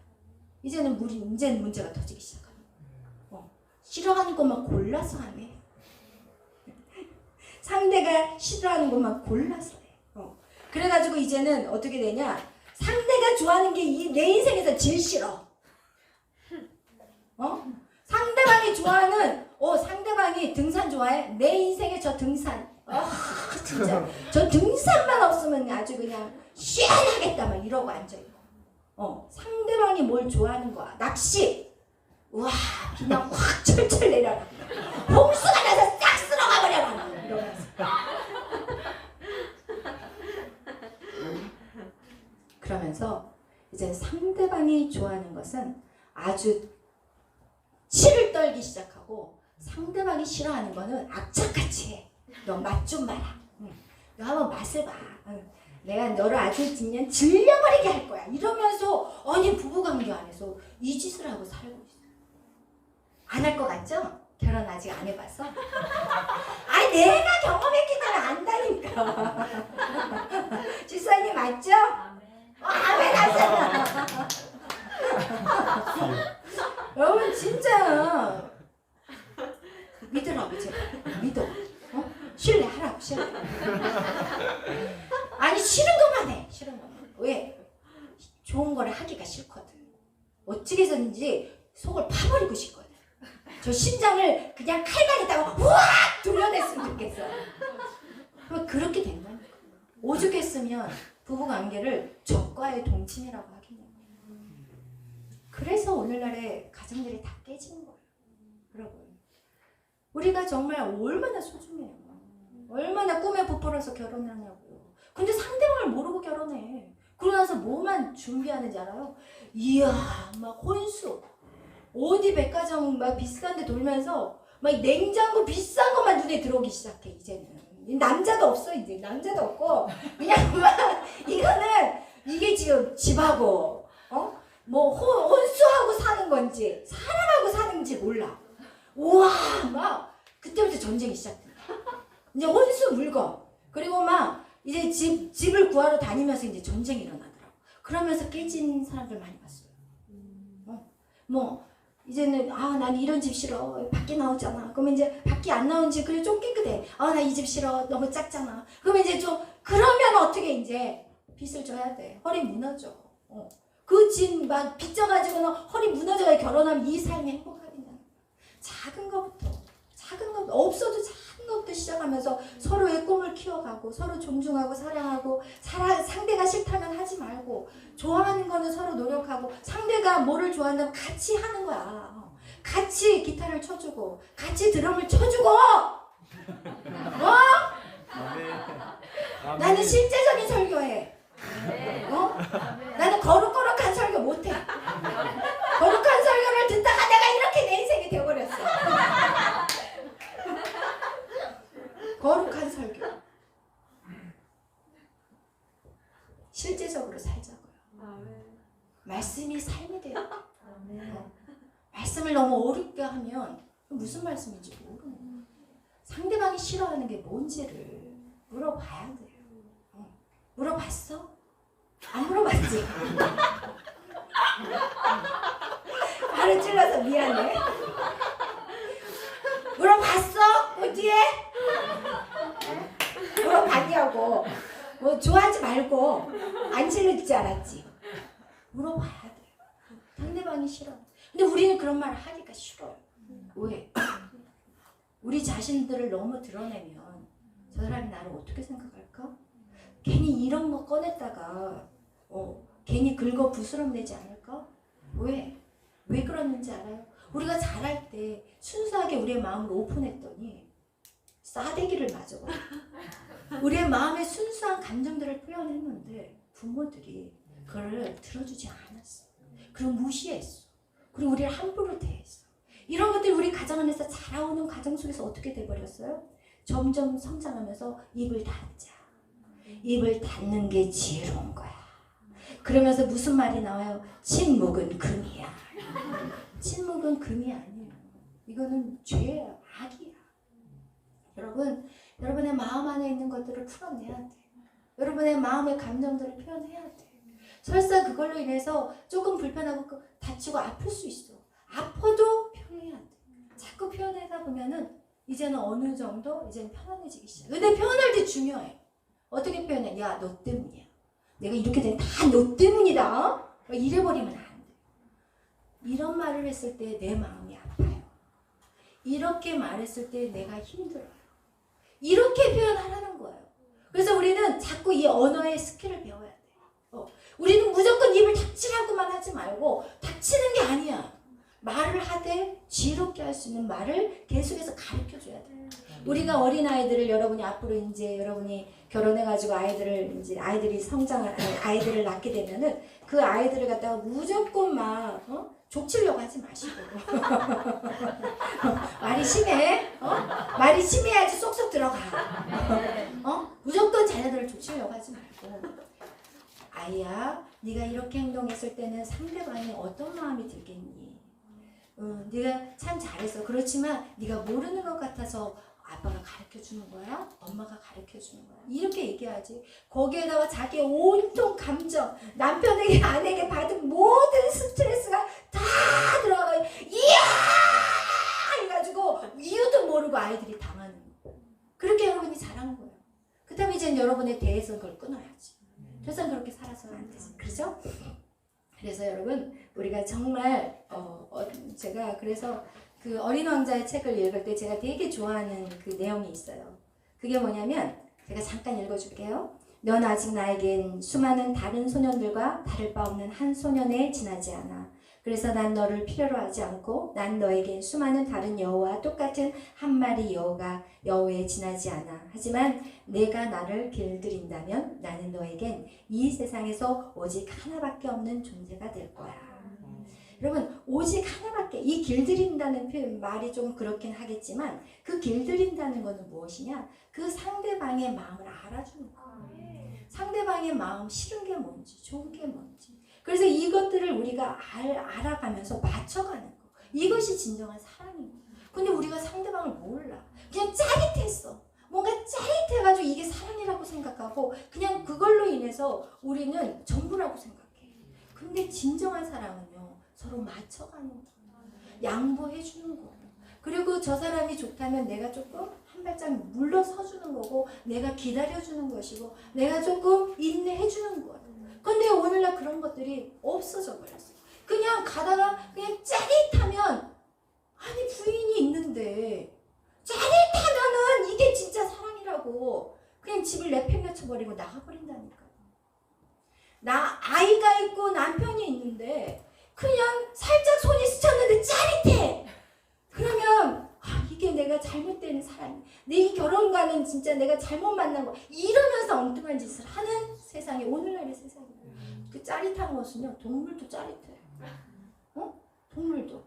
S1: 이제는 문제가 터지기 시작합니다. 싫어하는 것만 골라서 하네. 상대가 싫어하는 것만 골라서 해. 그래가지고 이제는 어떻게 되냐? 상대가 좋아하는 게 내 인생에서 제일 싫어. 상대방이 좋아하는, 상대방이 등산 좋아해? 내 인생에 저 등산. 진짜. 저 등산만 없으면 아주 그냥 시원하겠다. 막 이러고 앉아있고. 상대방이 뭘 좋아하는 거야. 낚시. 와, 그냥 확 철철 내려라. 홍수가 나서 싹 쓸어가 버려라. 이러면서. 그러면서 이제 상대방이 좋아하는 것은 아주 치를 떨기 시작하고, 상대방이 싫어하는 거는 악착같이 해. 너 맛 좀 봐라. 너 한번 맛을 봐. 내가 너를 아주 그냥 질려버리게 할 거야. 이러면서 아니 부부관계 안에서 이 짓을 하고 살고 있어요. 안 할 것 같죠? 결혼 아직 안 해봤어? 아니 내가 경험했기 때문에 안다니까. 지사님 맞죠? 아멘 하잖아. 여러분 진짜 믿으라고 제발. 믿어. 신뢰하라고 신뢰. 아니 싫은 것만 해. 싫은 것만. 왜? 좋은 거를 하기가 싫거든. 어떻게 해서든지 속을 파버리고 싶거든. 저 심장을 그냥 칼날에다가 우악 돌려냈으면 좋겠어. 그럼 그렇게 된다니까. 오죽했으면 부부관계를 적과의 동침이라고 하겠냐고. 그래서 오늘날의 가정들이 다 깨지는 거예요. 여러분, 우리가 정말 얼마나 소중해요. 얼마나 꿈에 부풀어서 결혼하냐고요. 근데 상대방을 모르고 결혼해. 그러고 나서 뭐만 준비하는지 알아요? 이야, 막 혼수. 어디 백화점 막 비싼 데 돌면서 막 냉장고 비싼 것만 눈에 들어오기 시작해, 이제는. 남자도 없어, 이제. 남자도 없고. 그냥 막, 이게 지금 집하고, 뭐, 혼수하고 사는 건지, 사람하고 사는지 몰라. 우와, 막, 그때부터 전쟁이 시작된다. 이제 혼수 물건. 그리고 막, 이제 집을 구하러 다니면서 이제 전쟁이 일어나더라고. 그러면서 깨진 사람들 많이 봤어요. 뭐, 이제는, 난 이런 집 싫어. 밖에 나오잖아. 그러면 이제 밖에 안 나온 집, 그래, 좀 깨끗해. 나 이 집 싫어. 너무 작잖아. 그러면 이제 좀, 그러면 어떻게 이제 빚을 져야 돼. 허리 무너져. 그 집 막 빚져가지고는 허리 무너져야 결혼하면 이 삶이 행복하겠냐. 작은 것부터, 없어도 작은 것부터 시작하면서 서로의 꿈을 키워가고, 서로 존중하고, 사랑하고, 상대가 싫다면 하지 말고, 좋아하는 거는 서로 노력하고, 상대가 뭐를 좋아한다면 같이 하는 거야. 같이 기타를 쳐주고, 같이 드럼을 쳐주고, 나는 실제적인 설교해. 나는 거룩한 설교 못해. 거룩한 설교를 듣다가 내가 이렇게 내 인생이 되어버렸어. 거룩한 설교. 실제적으로 살자고요. 말씀이 삶이 돼요. 말씀을 너무 어렵게 하면 무슨 말씀인지 모르는 거예요. 상대방이 싫어하는 게 뭔지를 물어봐야 돼요. 물어봤어? 안 물어봤지? 발을 찔러서 미안해. 물어봤어? 어디에? 물어봤냐고. 뭐 좋아하지 말고 안 찔러지지 않았지? 물어봐야 돼. 상대방이 싫어. 근데 우리는 그런 말을 하기가 싫어요. 왜? 우리 자신들을 너무 드러내면 저 사람이 나를 어떻게 생각할까? 괜히 이런 거 꺼냈다가 괜히 긁어 부스럼 내지 않을까? 왜? 왜 그러는지 알아요? 우리가 잘할 때 순수하게 우리의 마음을 오픈했더니 싸대기를 맞아버려. 우리의 마음의 순수한 감정들을 표현했는데 부모들이 그걸 들어주지 않았어. 그리고 무시했어. 그리고 우리를 함부로 대했어. 이런 것들이 우리 가정 안에서 자라오는 가정 속에서 어떻게 돼버렸어요? 점점 성장하면서 입을 닫자. 입을 닫는 게 지혜로운 거야. 그러면서 무슨 말이 나와요? 침묵은 금이야. 침묵은 금이 아니에요. 이거는 죄야, 악이야. 여러분, 여러분의 마음 안에 있는 것들을 풀어내야 돼. 여러분의 마음의 감정들을 표현해야 돼. 설사 그걸로 인해서 조금 불편하고 다치고 아플 수 있어. 아파도 표현해야 돼. 자꾸 표현하다 보면은 이제는 어느 정도 이제는 편안해지기 시작해. 근데 표현할 때 중요해. 어떻게 표현해? 야, 너 때문이야. 내가 이렇게 된 다 너 때문이다. 이래버리면 안 돼. 이런 말을 했을 때 내 마음이 아파요. 이렇게 말했을 때 내가 힘들어요. 이렇게 표현하라는 거예요. 그래서 우리는 자꾸 이 언어의 스킬을 배워야 돼요. 우리는 무조건 입을 닥치라고만 하지 말고 닥치는 게 아니야. 말을 하되 지혜롭게 할 수 있는 말을 계속해서 가르쳐줘야 돼. 우리가 어린아이들을 여러분이 앞으로 이제 여러분이 결혼해가지고 아이들이 성장을, 아이들을 낳게 되면은 그 아이들을 갖다가 무조건 막, 족치려고 하지 마시고. 말이 심해? 말이 심해야지 쏙쏙 들어가. 무조건 자녀들을 족치려고 하지 말고. 아이야, 네가 이렇게 행동했을 때는 상대방이 어떤 마음이 들겠니? 네가 참 잘했어. 그렇지만 네가 모르는 것 같아서 아빠가 가르쳐주는 거야? 엄마가 가르쳐주는 거야? 이렇게 얘기하지. 거기에다가 자기의 온통 감정, 남편에게 아내에게 받은 모든 스트레스가 다 들어가 이야! 해가지고 이유도 모르고 아이들이 당하는 거야. 그렇게 여러분이 잘한 거예요. 그 다음에 이제 여러분에 대해서 그걸 끊어야지. 세상 그렇게 살아서는 안 되지. 그렇죠? 그래서 여러분 우리가 정말 제가 그래서 그 어린 왕자의 책을 읽을 때 제가 되게 좋아하는 그 내용이 있어요. 그게 뭐냐면 제가 잠깐 읽어줄게요. 넌 아직 나에겐 수많은 다른 소년들과 다를 바 없는 한 소년에 지나지 않아. 그래서 난 너를 필요로 하지 않고 난 너에겐 수많은 다른 여우와 똑같은 한 마리 여우에 지나지 않아. 하지만 내가 나를 길들인다면 나는 너에겐 이 세상에서 오직 하나밖에 없는 존재가 될 거야. 여러분 오직 하나밖에, 이 길들인다는 표현 말이 좀 그렇긴 하겠지만 그 길들인다는 것은 무엇이냐? 그 상대방의 마음을 알아주는 거예요. 상대방의 마음, 싫은 게 뭔지 좋은 게 뭔지. 그래서 이것들을 우리가 알아가면서 맞춰가는 거. 이것이 진정한 사랑인 거예요. 근데 우리가 상대방을 몰라. 그냥 짜릿했어. 뭔가 짜릿해가지고 이게 사랑이라고 생각하고 그냥 그걸로 인해서 우리는 전부라고 생각해. 근데 진정한 사랑은요, 서로 맞춰가는 거예요. 양보해주는 거예요. 그리고 저 사람이 좋다면 내가 조금 한 발짝 물러서주는 거고, 내가 기다려주는 것이고, 내가 조금 인내해주는 거예요. 근데 오늘날 그런 것들이 없어져 버렸어. 그냥 가다가 그냥 짜릿하면, 아니 부인이 있는데 짜릿하면은 이게 진짜 사랑이라고 그냥 집을 내팽개쳐버리고 나가버린다니까. 나 아이가 있고 남편이 있는데 그냥 살짝 손이 스쳤는데 짜릿해. 그러면 이게 내가 잘못된 사람이, 내 결혼과는 진짜 내가 잘못 만난 거, 이러면서 엉뚱한 짓을 하는 세상이 오늘날의 세상이에요. 그 짜릿한 것은요, 동물도 짜릿해. 동물도.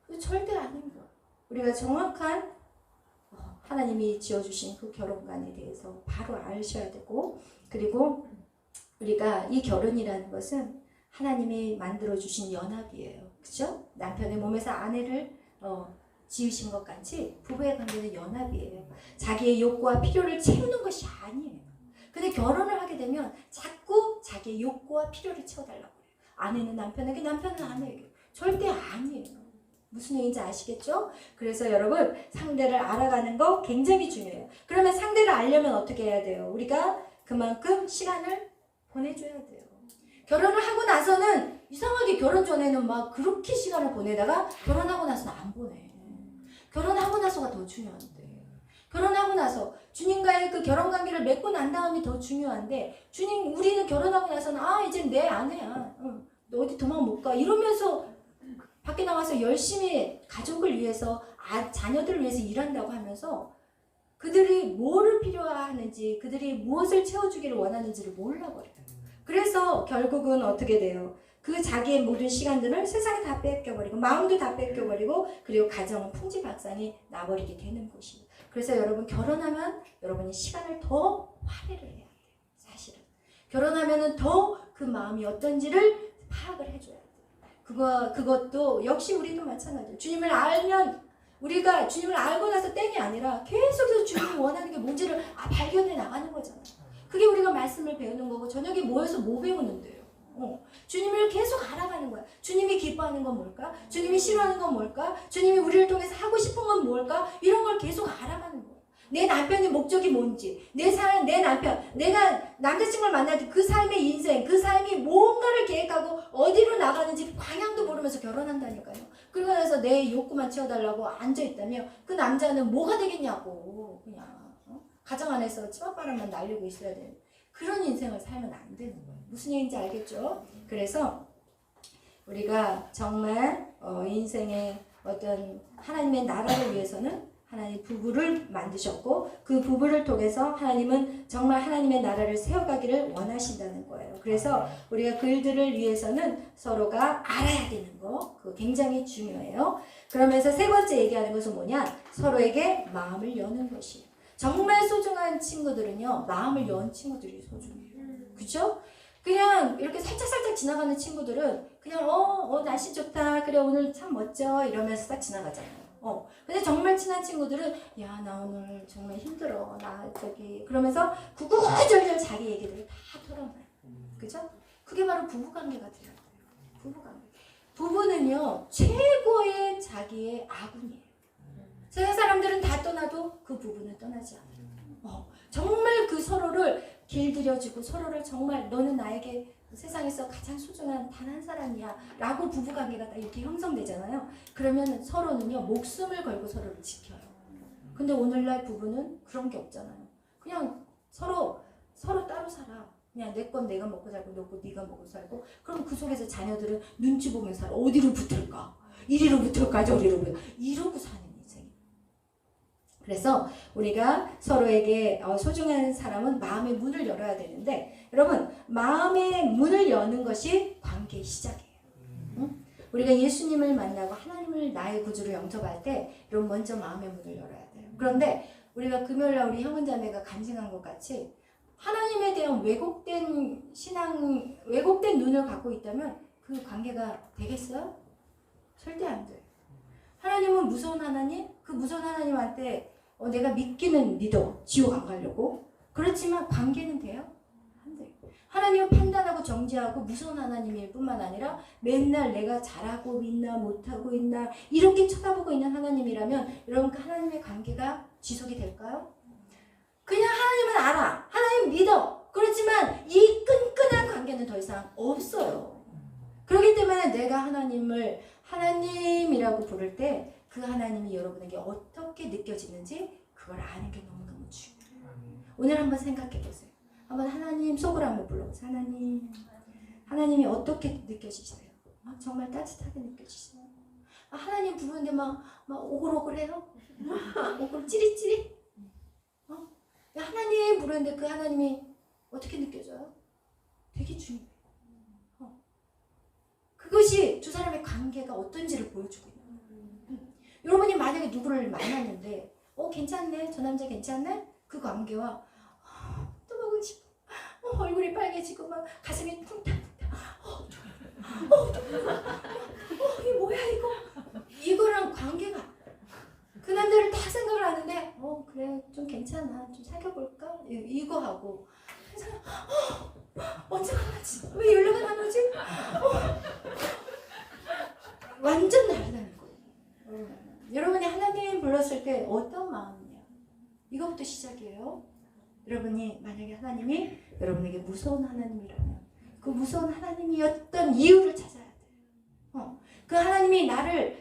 S1: 그게 절대 아닌 거야. 우리가 정확한 하나님이 지어주신 그 결혼관에 대해서 바로 아셔야 되고, 그리고 우리가 이 결혼이라는 것은 하나님이 만들어주신 연합이에요. 그죠? 남편의 몸에서 아내를 지으신 것 같이 부부의 관계는 연합이에요. 자기의 욕구와 필요를 채우는 것이 아니에요. 근데 결혼을 하게 되면 자꾸 자기의 욕구와 필요를 채워달라고 해요. 아내는 남편에게, 남편은 아내에게. 절대 아니에요. 무슨 얘기인지 아시겠죠? 그래서 여러분, 상대를 알아가는 거 굉장히 중요해요. 그러면 상대를 알려면 어떻게 해야 돼요? 우리가 그만큼 시간을 보내줘야 돼요. 결혼을 하고 나서는 이상하게 결혼 전에는 막 그렇게 시간을 보내다가 결혼하고 나서는 안 보내. 결혼하고 나서가 더 중요한데. 결혼하고 나서 주님과의 그 결혼 관계를 맺고 난 다음이 더 중요한데, 주님, 우리는 결혼하고 나서는 이제 내 아내야. 너 어디 도망 못 가. 이러면서 밖에 나가서 열심히 가족을 위해서, 자녀들을 위해서 일한다고 하면서 그들이 뭐를 필요하는지, 그들이 무엇을 채워주기를 원하는지를 몰라버려요. 그래서 결국은 어떻게 돼요? 그 자기의 모든 시간들을 세상에 다 뺏겨버리고, 마음도 다 뺏겨버리고, 그리고 가정은 풍지박산이 나버리게 되는 것이에요. 그래서 여러분, 결혼하면 여러분이 시간을 더 할애를 해야 돼요. 사실은 결혼하면은 더 그 마음이 어떤지를 파악을 해줘야 돼요. 그것도 역시 우리도 마찬가지예요. 주님을 알면, 우리가 주님을 알고 나서 땡이 아니라 계속해서 주님이 원하는 게 뭔지를 발견해 나가는 거잖아요. 그게 우리가 말씀을 배우는 거고, 저녁에 모여서 뭐 배우는데요? 주님을 계속 알아가는 거야. 주님이 기뻐하는 건 뭘까? 주님이 싫어하는 건 뭘까? 주님이 우리를 통해서 하고 싶은 건 뭘까? 이런 걸 계속 알아가는 거야. 내 남편의 목적이 뭔지, 내 남편, 내가 남자친구를 만날 때 그 삶의 인생, 그 삶이 뭔가를 계획하고 어디로 나가는지 방향도 모르면서 결혼한다니까요. 그러고 나서 내 욕구만 채워달라고 앉아있다면 그 남자는 뭐가 되겠냐고. 그냥 가정 안에서 치맛바람만 날리고 있어야 돼. 그런 인생을 살면 안 되는 거예요. 무슨 얘기인지 알겠죠? 그래서 우리가 정말 인생의 어떤 하나님의 나라를 위해서는 하나님 부부를 만드셨고 그 부부를 통해서 하나님은 정말 하나님의 나라를 세워가기를 원하신다는 거예요. 그래서 우리가 그들을 위해서는 서로가 알아야 되는 거 그거 굉장히 중요해요. 그러면서 세 번째 얘기하는 것은 뭐냐? 서로에게 마음을 여는 것이에요. 정말 소중한 친구들은요 마음을 연 친구들이 소중해요. 그죠? 그냥 이렇게 살짝살짝 지나가는 친구들은 그냥 날씨 좋다 그래 오늘 참 멋져 이러면서 싹 지나가잖아요. 근데 정말 친한 친구들은 야 나 오늘 정말 힘들어 나 저기 그러면서 구구절절 자기 얘기들을 다 털어놔요. 그죠? 그게 바로 부부관계가 돼요. 부부관계. 부부는요 최고의 자기의 아군이에요. 세상 사람들은 다 떠나도 그 부부는 떠나지 않아요. 정말 그 서로를 길들여주고 서로를 정말 너는 나에게 세상에서 가장 소중한 단 한 사람이야 라고 부부관계가 딱 이렇게 형성되잖아요. 그러면 서로는요 목숨을 걸고 서로를 지켜요. 근데 오늘날 부부는 그런 게 없잖아요. 그냥 서로 따로 살아. 그냥 내 건 내가 먹고 살고 너 거 네가 먹고 살고. 그럼 그 속에서 자녀들은 눈치 보면서 살아. 어디로 붙을까? 이리로 붙을까 저리로 붙을까? 이러고 사는 인생이에요. 그래서 우리가 서로에게 소중한 사람은 마음의 문을 열어야 되는데 여러분 마음의 문을 여는 것이 관계의 시작이에요. 응? 우리가 예수님을 만나고 하나님을 나의 구주로 영접할 때 여러분 먼저 마음의 문을 열어야 돼요. 그런데 우리가 금요일날 우리 형제자매가 간증한 것 같이 하나님에 대한 왜곡된 신앙, 왜곡된 눈을 갖고 있다면 그 관계가 되겠어요? 절대 안 돼요. 하나님은 무서운 하나님? 그 무서운 하나님한테 내가 믿기는 믿어. 지옥 안 가려고. 그렇지만 관계는 돼요? 안 돼요. 하나님은 판단하고 정죄하고 무서운 하나님일 뿐만 아니라 맨날 내가 잘하고 있나 못하고 있나 이렇게 쳐다보고 있는 하나님이라면 여러분 그 하나님의 관계가 지속이 될까요? 그냥 하나님은 알아. 하나님 믿어. 그렇지만 이 끈끈한 관계는 더 이상 없어요. 그렇기 때문에 내가 하나님을 하나님이라고 부를 때 그 하나님이 여러분에게 어떻게 느껴지는지 그걸 아는 게 너무너무 중요해요. 오늘 한번 생각해 보세요. 한번 하나님 속으로 한번 불러보세요. 하나님이 어떻게 느껴지세요? 정말 따뜻하게 느껴지세요? 하나님 부르는데 막 오글오글해요? 오글 찌릿찌릿? 하나님 부르는데 그 하나님이 어떻게 느껴져요? 되게 중요해요. 그것이 두 사람의 관계가 어떤지를 보여주고 있는 거예요. 여러분이 만약에 누구를 만났는데 괜찮네 저 남자 괜찮네? 그 관계와 또 보고 싶어 얼굴이 빨개지고 막 가슴이 쿵탕쿵탕 이게 뭐야 이거랑 관계가 그 남자를 다 생각을 하는데 그래 좀 괜찮아 좀 사귀어볼까? 이거 하고 언제 만나지? 왜 연락은 안 오지? 완전 다르다는 거예요. 여러분이 하나님 불렀을 때 어떤 마음이냐? 이것부터 시작이에요. 여러분이 만약에 하나님이 여러분에게 무서운 하나님이라면 그 무서운 하나님이었던 이유를 찾아야 돼요. 그 하나님이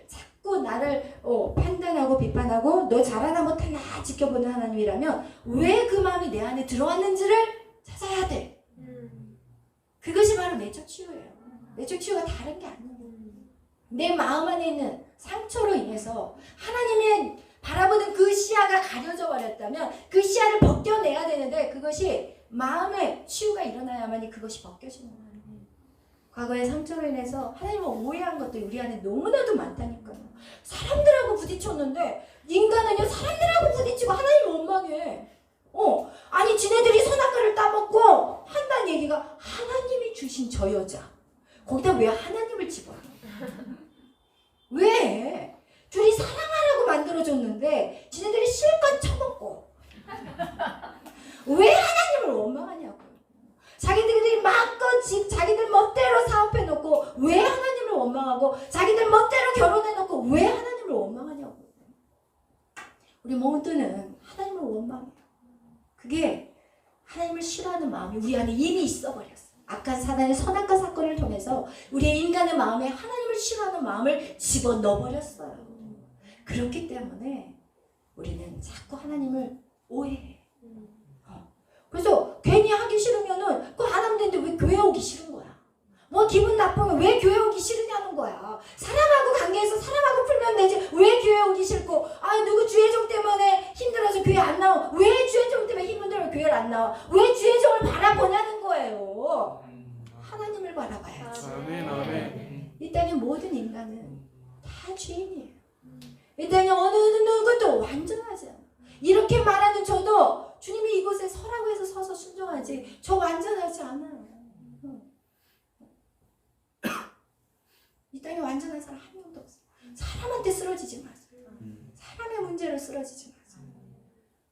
S1: 자꾸 나를 판단하고 비판하고 너 잘하나 못하나 지켜보는 하나님이라면 왜 그 마음이 내 안에 들어왔는지를 찾아야 돼. 그것이 바로 내적 치유예요. 내적 치유가 다른 게 아니에요. 내 마음 안에 있는 상처로 인해서 하나님의 바라보는 그 시야가 가려져 버렸다면 그 시야를 벗겨내야 되는데 그것이 마음의 치유가 일어나야만이 그것이 벗겨지는 거예요. 과거의 상처로 인해서 하나님을 오해한 것들이 우리 안에 너무나도 많다니까요. 사람들하고 부딪혔는데 인간은요 사람들하고 부딪히고 하나님을 원망해. 아니 지네들이 선악과를 따먹고 한다는 얘기가 하나님이 주신 저 여자 거기다 왜 하나님을 집어넣어? 왜? 둘이 사랑하라고 만들어줬는데 지네들이 실컷 처먹고 왜 하나님을 원망하냐고. 자기들이 마음껏 자기들 멋대로 사업해놓고 왜 하나님을 원망하고 자기들 멋대로 결혼해놓고 왜 하나님을 원망하냐고. 우리 모두는 하나님을 원망해요. 그게 하나님을 싫어하는 마음이 우리 안에 이미 있어버렸어. 악한 사단의 선악과 사건을 통해서 우리의 인간의 마음에 하나님을 싫어하는 마음을 집어넣어버렸어요. 그렇기 때문에 우리는 자꾸 하나님을 오해해. 그래서 괜히 하기 싫으면 했는데 왜 교회 오기 싫은 거야? 뭐 기분 나쁘면 왜 교회 오기 싫으냐는 거야. 사람하고 관계해서 사람하고 풀면 되지. 왜 교회 오기 싫고, 누구 주의종 때문에 힘들어서 교회 안 나와. 왜 주의종 때문에 힘들어서 교회를 안 나와. 왜 주의종을 바라보냐는 거예요. 하나님을 바라봐야지.
S2: 아멘, 아멘.
S1: 이 땅의 모든 인간은 다 죄인이에요. 이 땅에 어느 누구도 완전하지 않아. 이렇게 말하는 저도 주님이 이곳에 서라고 해서 서서 순종하지, 저 완전하지 않아요. 이 땅에 완전한 사람 한 명도 없어요. 사람한테 쓰러지지 마세요. 사람의 문제로 쓰러지지 마세요.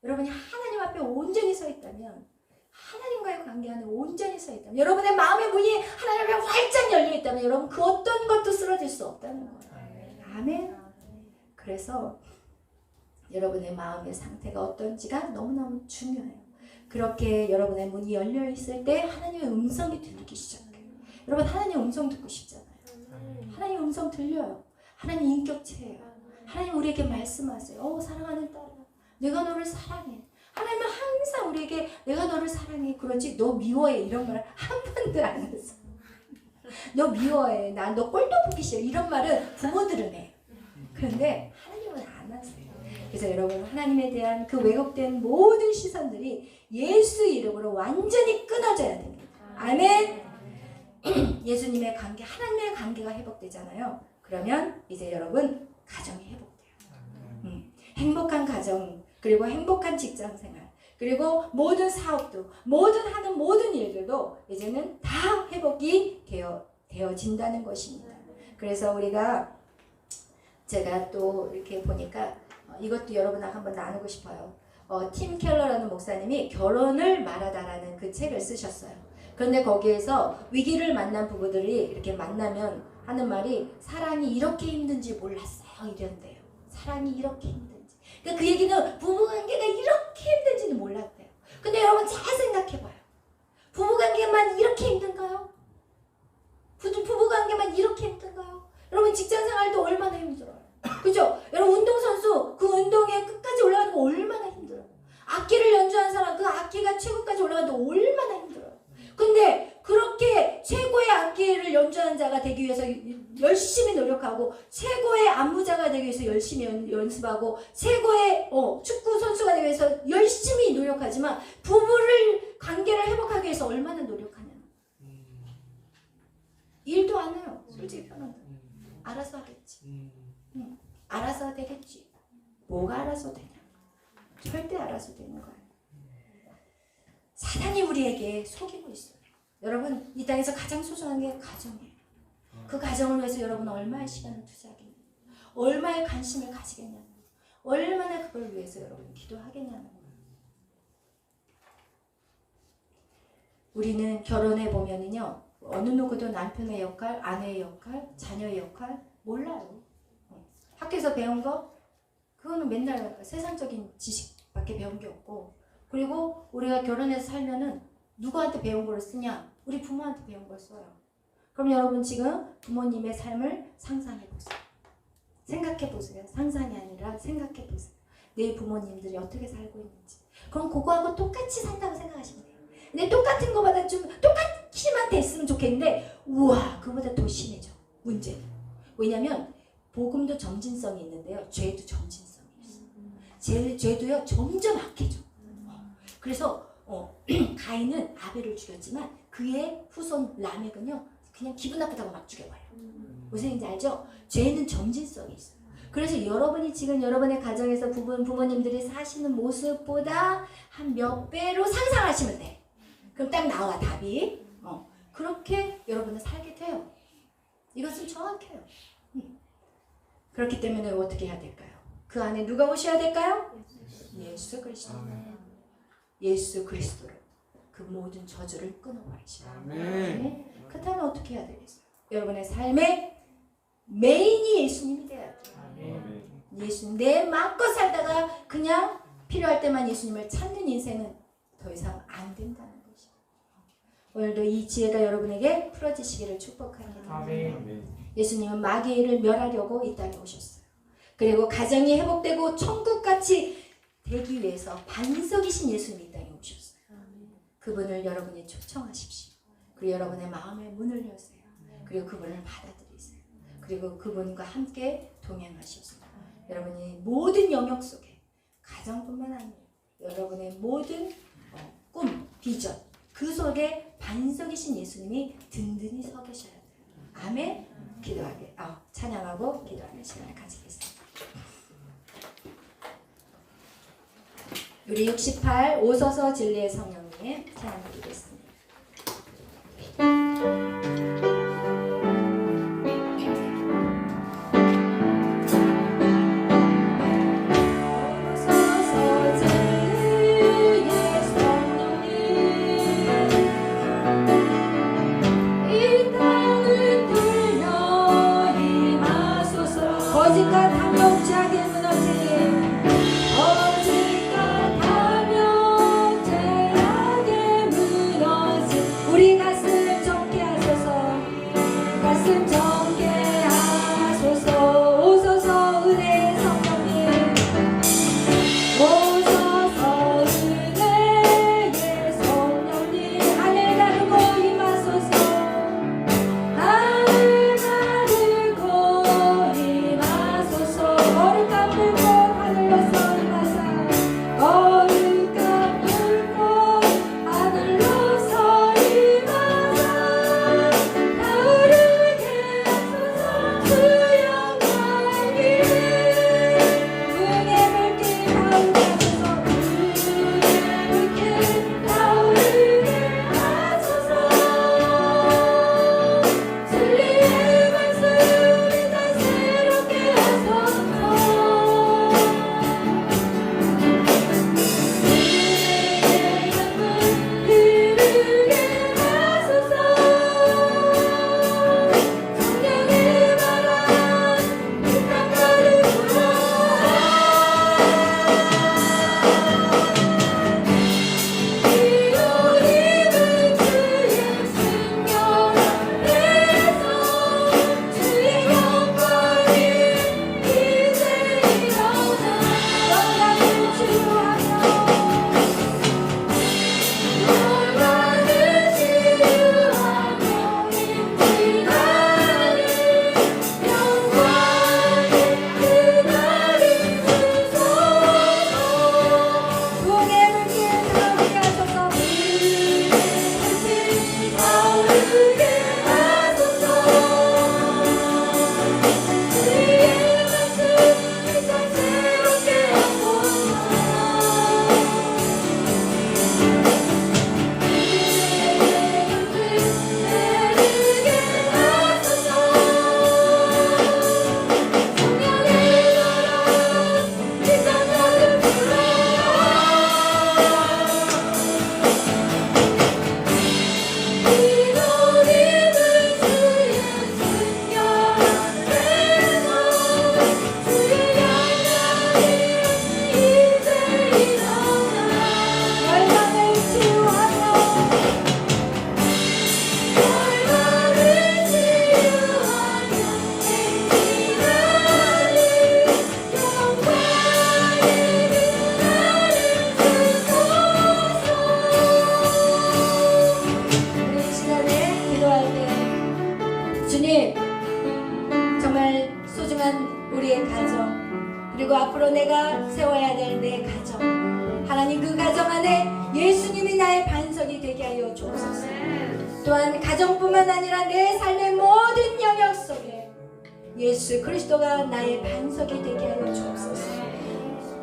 S1: 여러분이 하나님 앞에 온전히 서 있다면, 하나님과의 관계 안에 온전히 서 있다면, 여러분의 마음의 문이 하나님 앞에 활짝 열려 있다면, 여러분 그 어떤 것도 쓰러질 수 없다는 거예요. 아멘. 그래서 여러분의 마음의 상태가 어떤지가 너무너무 중요해요. 그렇게 여러분의 문이 열려 있을 때 하나님의 음성이 들리기 시작해요. 여러분 하나님 음성 듣고 싶잖아요. 하나님 음성 들려요. 하나님 인격체예요. 하나님 우리에게 말씀하세요. 사랑하는 딸아, 내가 너를 사랑해. 하나님은 항상 우리에게 내가 너를 사랑해. 그러지 너 미워해 이런 말 한 번도 안 했어. 너 미워해. 나 너 꼴도 보기 싫어. 이런 말은 부모들은 해. 그런데 하나님은 안 하세요. 그래서 여러분 하나님에 대한 그 왜곡된 모든 시선들이 예수 이름으로 완전히 끊어져야 됩니다. 아멘. 예수님의 관계, 하나님의 관계가 회복되잖아요. 그러면 이제 여러분 가정이 회복돼요. 행복한 가정, 그리고 행복한 직장 생활, 그리고 모든 사업도, 하는 모든 일들도 이제는 다 회복이 되어진다는 것입니다. 그래서 제가 또 이렇게 보니까 이것도 여러분하고 한번 나누고 싶어요. 팀 켈러라는 목사님이 결혼을 말하다라는 그 책을 쓰셨어요. 그런데 거기에서 위기를 만난 부부들이 이렇게 만나면 하는 말이, 사랑이 이렇게 힘든지 몰랐어요 이런데요. 사랑이 이렇게 힘든지. 그러니까 그 얘기는 부부관계가 이렇게 힘든지는 몰랐대요. 근데 여러분 잘 생각해봐요. 부부관계만 이렇게 힘든가요? 부부관계만 이렇게 힘든가요? 여러분 직장생활도 얼마나 힘들어요. 그죠? 여러분 운동선수 그 운동에 끝까지 올라가는 거 얼마나 힘들어요. 악기를 연주하는 사람 그 악기가 최고까지 올라가는 거 얼마나 힘들어요. 근데 그렇게 최고의 악기를 연주하는 자가 되기 위해서 열심히 노력하고, 최고의 안무자가 되기 위해서 열심히 연습하고, 최고의 축구 선수가 되기 위해서 열심히 노력하지만 부부를 관계를 회복하기 위해서 얼마나 노력하냐. 일도 안 해요. 솔직히 편하다. 알아서 하겠지. 알아서 되겠지. 뭐가 알아서 되냐. 절대 알아서 되는 거예요. 사단이 우리에게 속이고 있어요. 여러분 이 땅에서 가장 소중한 게 가정이에요. 그 가정을 위해서 여러분은 얼마의 시간을 투자하겠냐, 얼마의 관심을 가지겠냐, 얼마나 그걸 위해서 여러분 기도하겠냐는 거예요. 우리는 결혼해 보면은요, 어느 누구도 남편의 역할, 아내의 역할, 자녀의 역할 몰라요. 학교에서 배운 거 그거는 맨날 세상적인 지식밖에 배운 게 없고, 그리고 우리가 결혼해서 살면은 누구한테 배운 걸 쓰냐? 우리 부모한테 배운 걸 써요. 그럼 여러분 지금 부모님의 삶을 상상해 보세요. 생각해 보세요. 상상이 아니라 생각해 보세요. 내 부모님들이 어떻게 살고 있는지. 그럼 그거하고 똑같이 산다고 생각하시면 돼요. 근데 똑같은 거보다 좀 똑같이만 됐으면 좋겠는데, 우와 그거보다 더 심해져 문제는. 왜냐면 복음도 점진성이 있는데요, 죄도 점진성이 있어요. 죄도요 점점 악해져. 그래서 가인은 아벨을 죽였지만 그의 후손 라멕은요 그냥 기분 나쁘다고 막 죽여버려요. 무슨 얘기인지 알죠? 죄는 점진성이 있어요. 그래서 여러분이 지금 여러분의 가정에서 부모님들이 사시는 모습보다 한 몇 배로 상상하시면 돼. 그럼 딱 나와 답이. 그렇게 여러분은 살게 돼요. 이것은 정확해요. 그렇기 때문에 어떻게 해야 될까요? 그 안에 누가 오셔야 될까요? 예수 그리스도. 예수 그리스도로 그 모든 저주를 끊어버리시라.
S2: 아멘.
S1: 그렇다면 어떻게 해야 되겠어요? 여러분의 삶의 메인이 예수님이 돼야 돼요. 예수님, 내 마음껏 살다가 그냥 필요할 때만 예수님을 찾는 인생은 더 이상 안 된다는 것이죠. 오늘도 이 지혜가 여러분에게 풀어지시기를 축복합니다.
S2: 아멘.
S1: 예수님은 마귀를 멸하려고 이 땅에 오셨어요. 그리고 가정이 회복되고 천국같이 되기 위해서 반석이신 예수님이 이 땅에 오셨어요. 그분을 여러분이 초청하십시오. 그리고 여러분의 마음의 문을 여세요. 그리고 그분을 받아들이세요. 그리고 그분과 함께 동행하셔서 여러분이 모든 영역 속에 가정뿐만 아니라 여러분의 모든 꿈, 비전 그 속에 반석이신 예수님이 든든히 서 계셔야 돼요. 아멘. 기도하게 찬양하고 기도하는 시간을 가지겠습니다. 우리 68 오서서 진리의 성령님 찬양 드리겠습니다. 거짓과 탐욕죄악에 무너진 거짓과 탐욕죄악에 무너진 우리 가슴을 정케 하소서. 가슴 정케 하소서. 오소서 은혜의 성령님 오소서 은혜의 성령님 하늘 가르고 임하소서. 하늘 가르고 임하소서. 거룩한 불꽃 하늘로서 임하사. 거룩한 불꽃 하늘로서 임하사. 타오르게 하소서. 수영과 길을 은혜 물길 타오르게 하소서. 은혜 물길 타오르게 하소서. 진리의 말씀이 다스럽게 하소서. 은혜의 강물 흐르게 하소서. 성령의 바람 이 땅 가득 불어. 이루림은 주의 승려 앞에서 주의 영광이 이제 일어나. 영광을 치유하며 영광을 치유하며 임진하는 영광의 그날이 주소서. 동해 물길 타오르게 하소서. 물길 타오르게 하소서. 주의 말씀이 다스럽게 하소서. 열방을 치유하며 우리 이 시간에 기도할 때 주님 정말 소중한 우리의 가정 그리고 앞으로 내가 세워야 될 내 가정 하나님 그 가정 안에 예수님이 나의 반석이 되게 하여 주옵소서. 또한 가정뿐만 아니라 내 삶의 모든 영역 속에 예수 그리스도가 나의 반석이 되게 하여 주옵소서.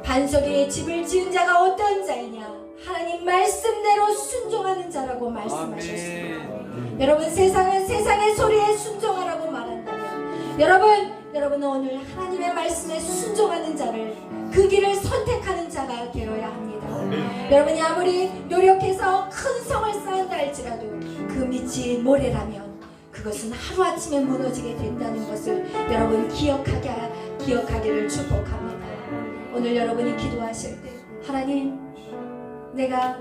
S1: 반석에 집을 지은 자가 어떤 자이냐 하나님 말씀대로 순종하는 자라고 말씀하셨습니다. 여러분 세상은 세상의 소리에 순종하라고 말한다면 여러분은 오늘 하나님의 말씀에 순종하는 자를 그 길을 선택하는 자가 되어야 합니다. 여러분이 아무리 노력해서 큰 성을 쌓은다 할지라도 그 밑이 모래라면 그것은 하루아침에 무너지게 된다는 것을 여러분 기억하기를 축복합니다. 오늘 여러분이 기도하실 때 하나님 내가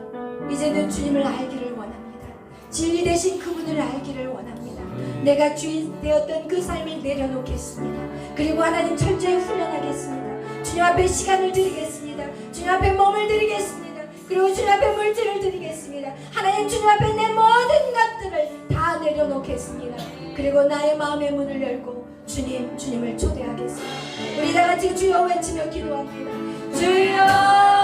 S1: 이제는 주님을 알기를 원합니다. 진리 되신 그분을 알기를 원합니다. 내가 주인 되었던 그 삶을 내려놓겠습니다. 그리고 하나님 철저히 훈련하겠습니다. 주님 앞에 시간을 드리겠습니다. 주님 앞에 몸을 드리겠습니다. 그리고 주님 앞에 물질을 드리겠습니다. 하나님 주님 앞에 내 모든 것들을 다 내려놓겠습니다. 그리고 나의 마음의 문을 열고 주님을 초대하겠습니다. 우리 다 같이 주여 외치며 기도합니다. 주여.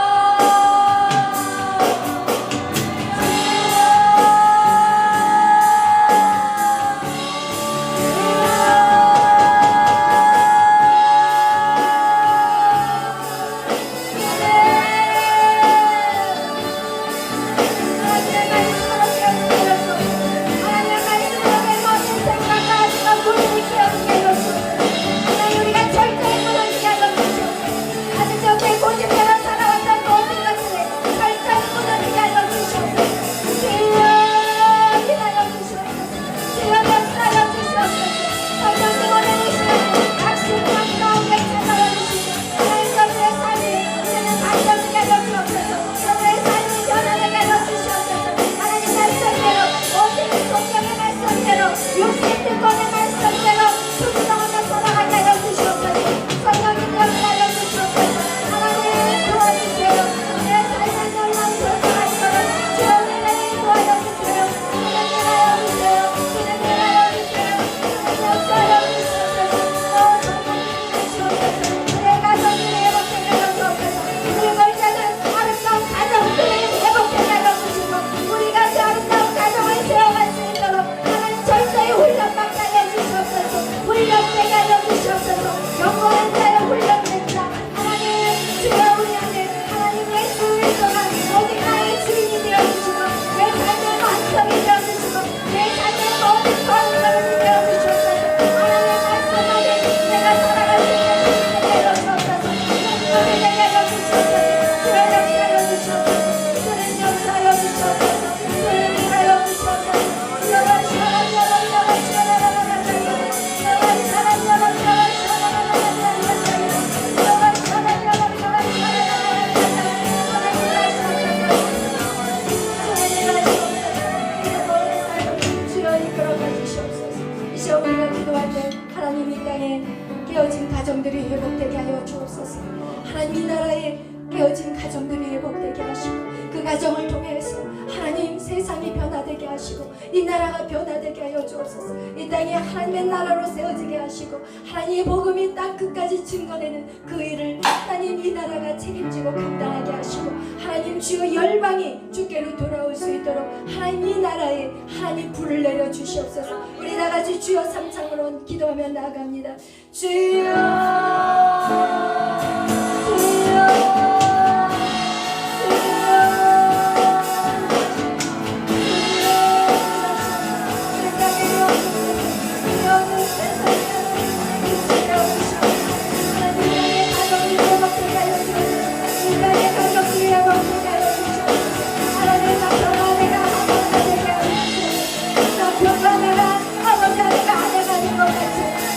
S1: 깨어진 가정들이 회복되게 하여 주옵소서. 하나님, 이 나라에 깨어진 가정들이 회복되게 하시고 그 가정을 통해서 하나님 세상이 변화되게 하시고 이 나라가 변화되게 하여 주옵소서. 이 땅이 하나님의 나라로 세워지게 하시고 하나님의 복음이 땅 끝까지 증거되는 그 일을 하나님 이 나라가 책임지고 감당하게 하시고 하나님 주여 열방이 주께로 돌아올 수 있도록 하나님 이 나라에 하나님 불을 내려 주시옵소서. 우리 다같이 주여 삼창으로 기도하며 나아갑니다. 주여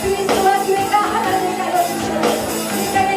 S1: 그리스도와 교회가 하나를 가려 주시옵소서.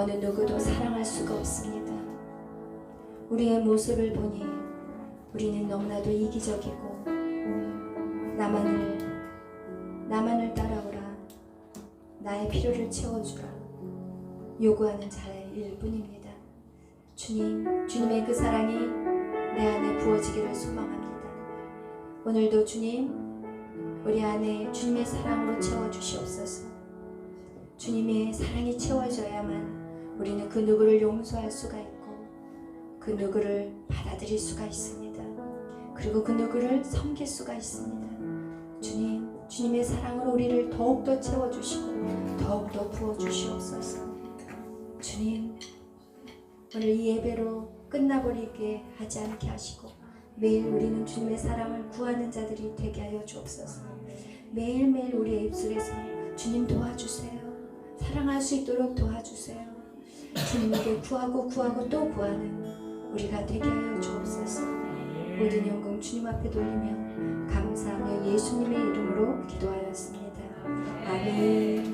S1: 어느 누구도 사랑할 수가 없습니다. 우리의 모습을 보니 우리는 너무나도 이기적이고 나만을 따라오라, 나의 필요를 채워주라 요구하는 자일 뿐입니다. 주님의 그 사랑이 내 안에 부어지기를 소망합니다. 오늘도 주님, 우리 안에 주님의 사랑으로 채워주시옵소서. 주님의 사랑이 채워져야만 우리는 그 누구를 용서할 수가 있고 그 누구를 받아들일 수가 있습니다. 그리고 그 누구를 섬길 수가 있습니다. 주님의 사랑으로 우리를 더욱더 채워주시고 더욱더 부어주시옵소서. 주님, 오늘 이 예배로 끝나버리게 하지 않게 하시고 매일 우리는 주님의 사랑을 구하는 자들이 되게 하여 주옵소서. 매일매일 우리의 입술에서 주님 도와주세요, 사랑할 수 있도록 도와주세요, 주님에게 구하고 또 구하는 우리가 되게 하여 주옵소서. 모든 영광 주님 앞에 돌리며 감사하며 예수님의 이름으로 기도하였습니다. 아멘.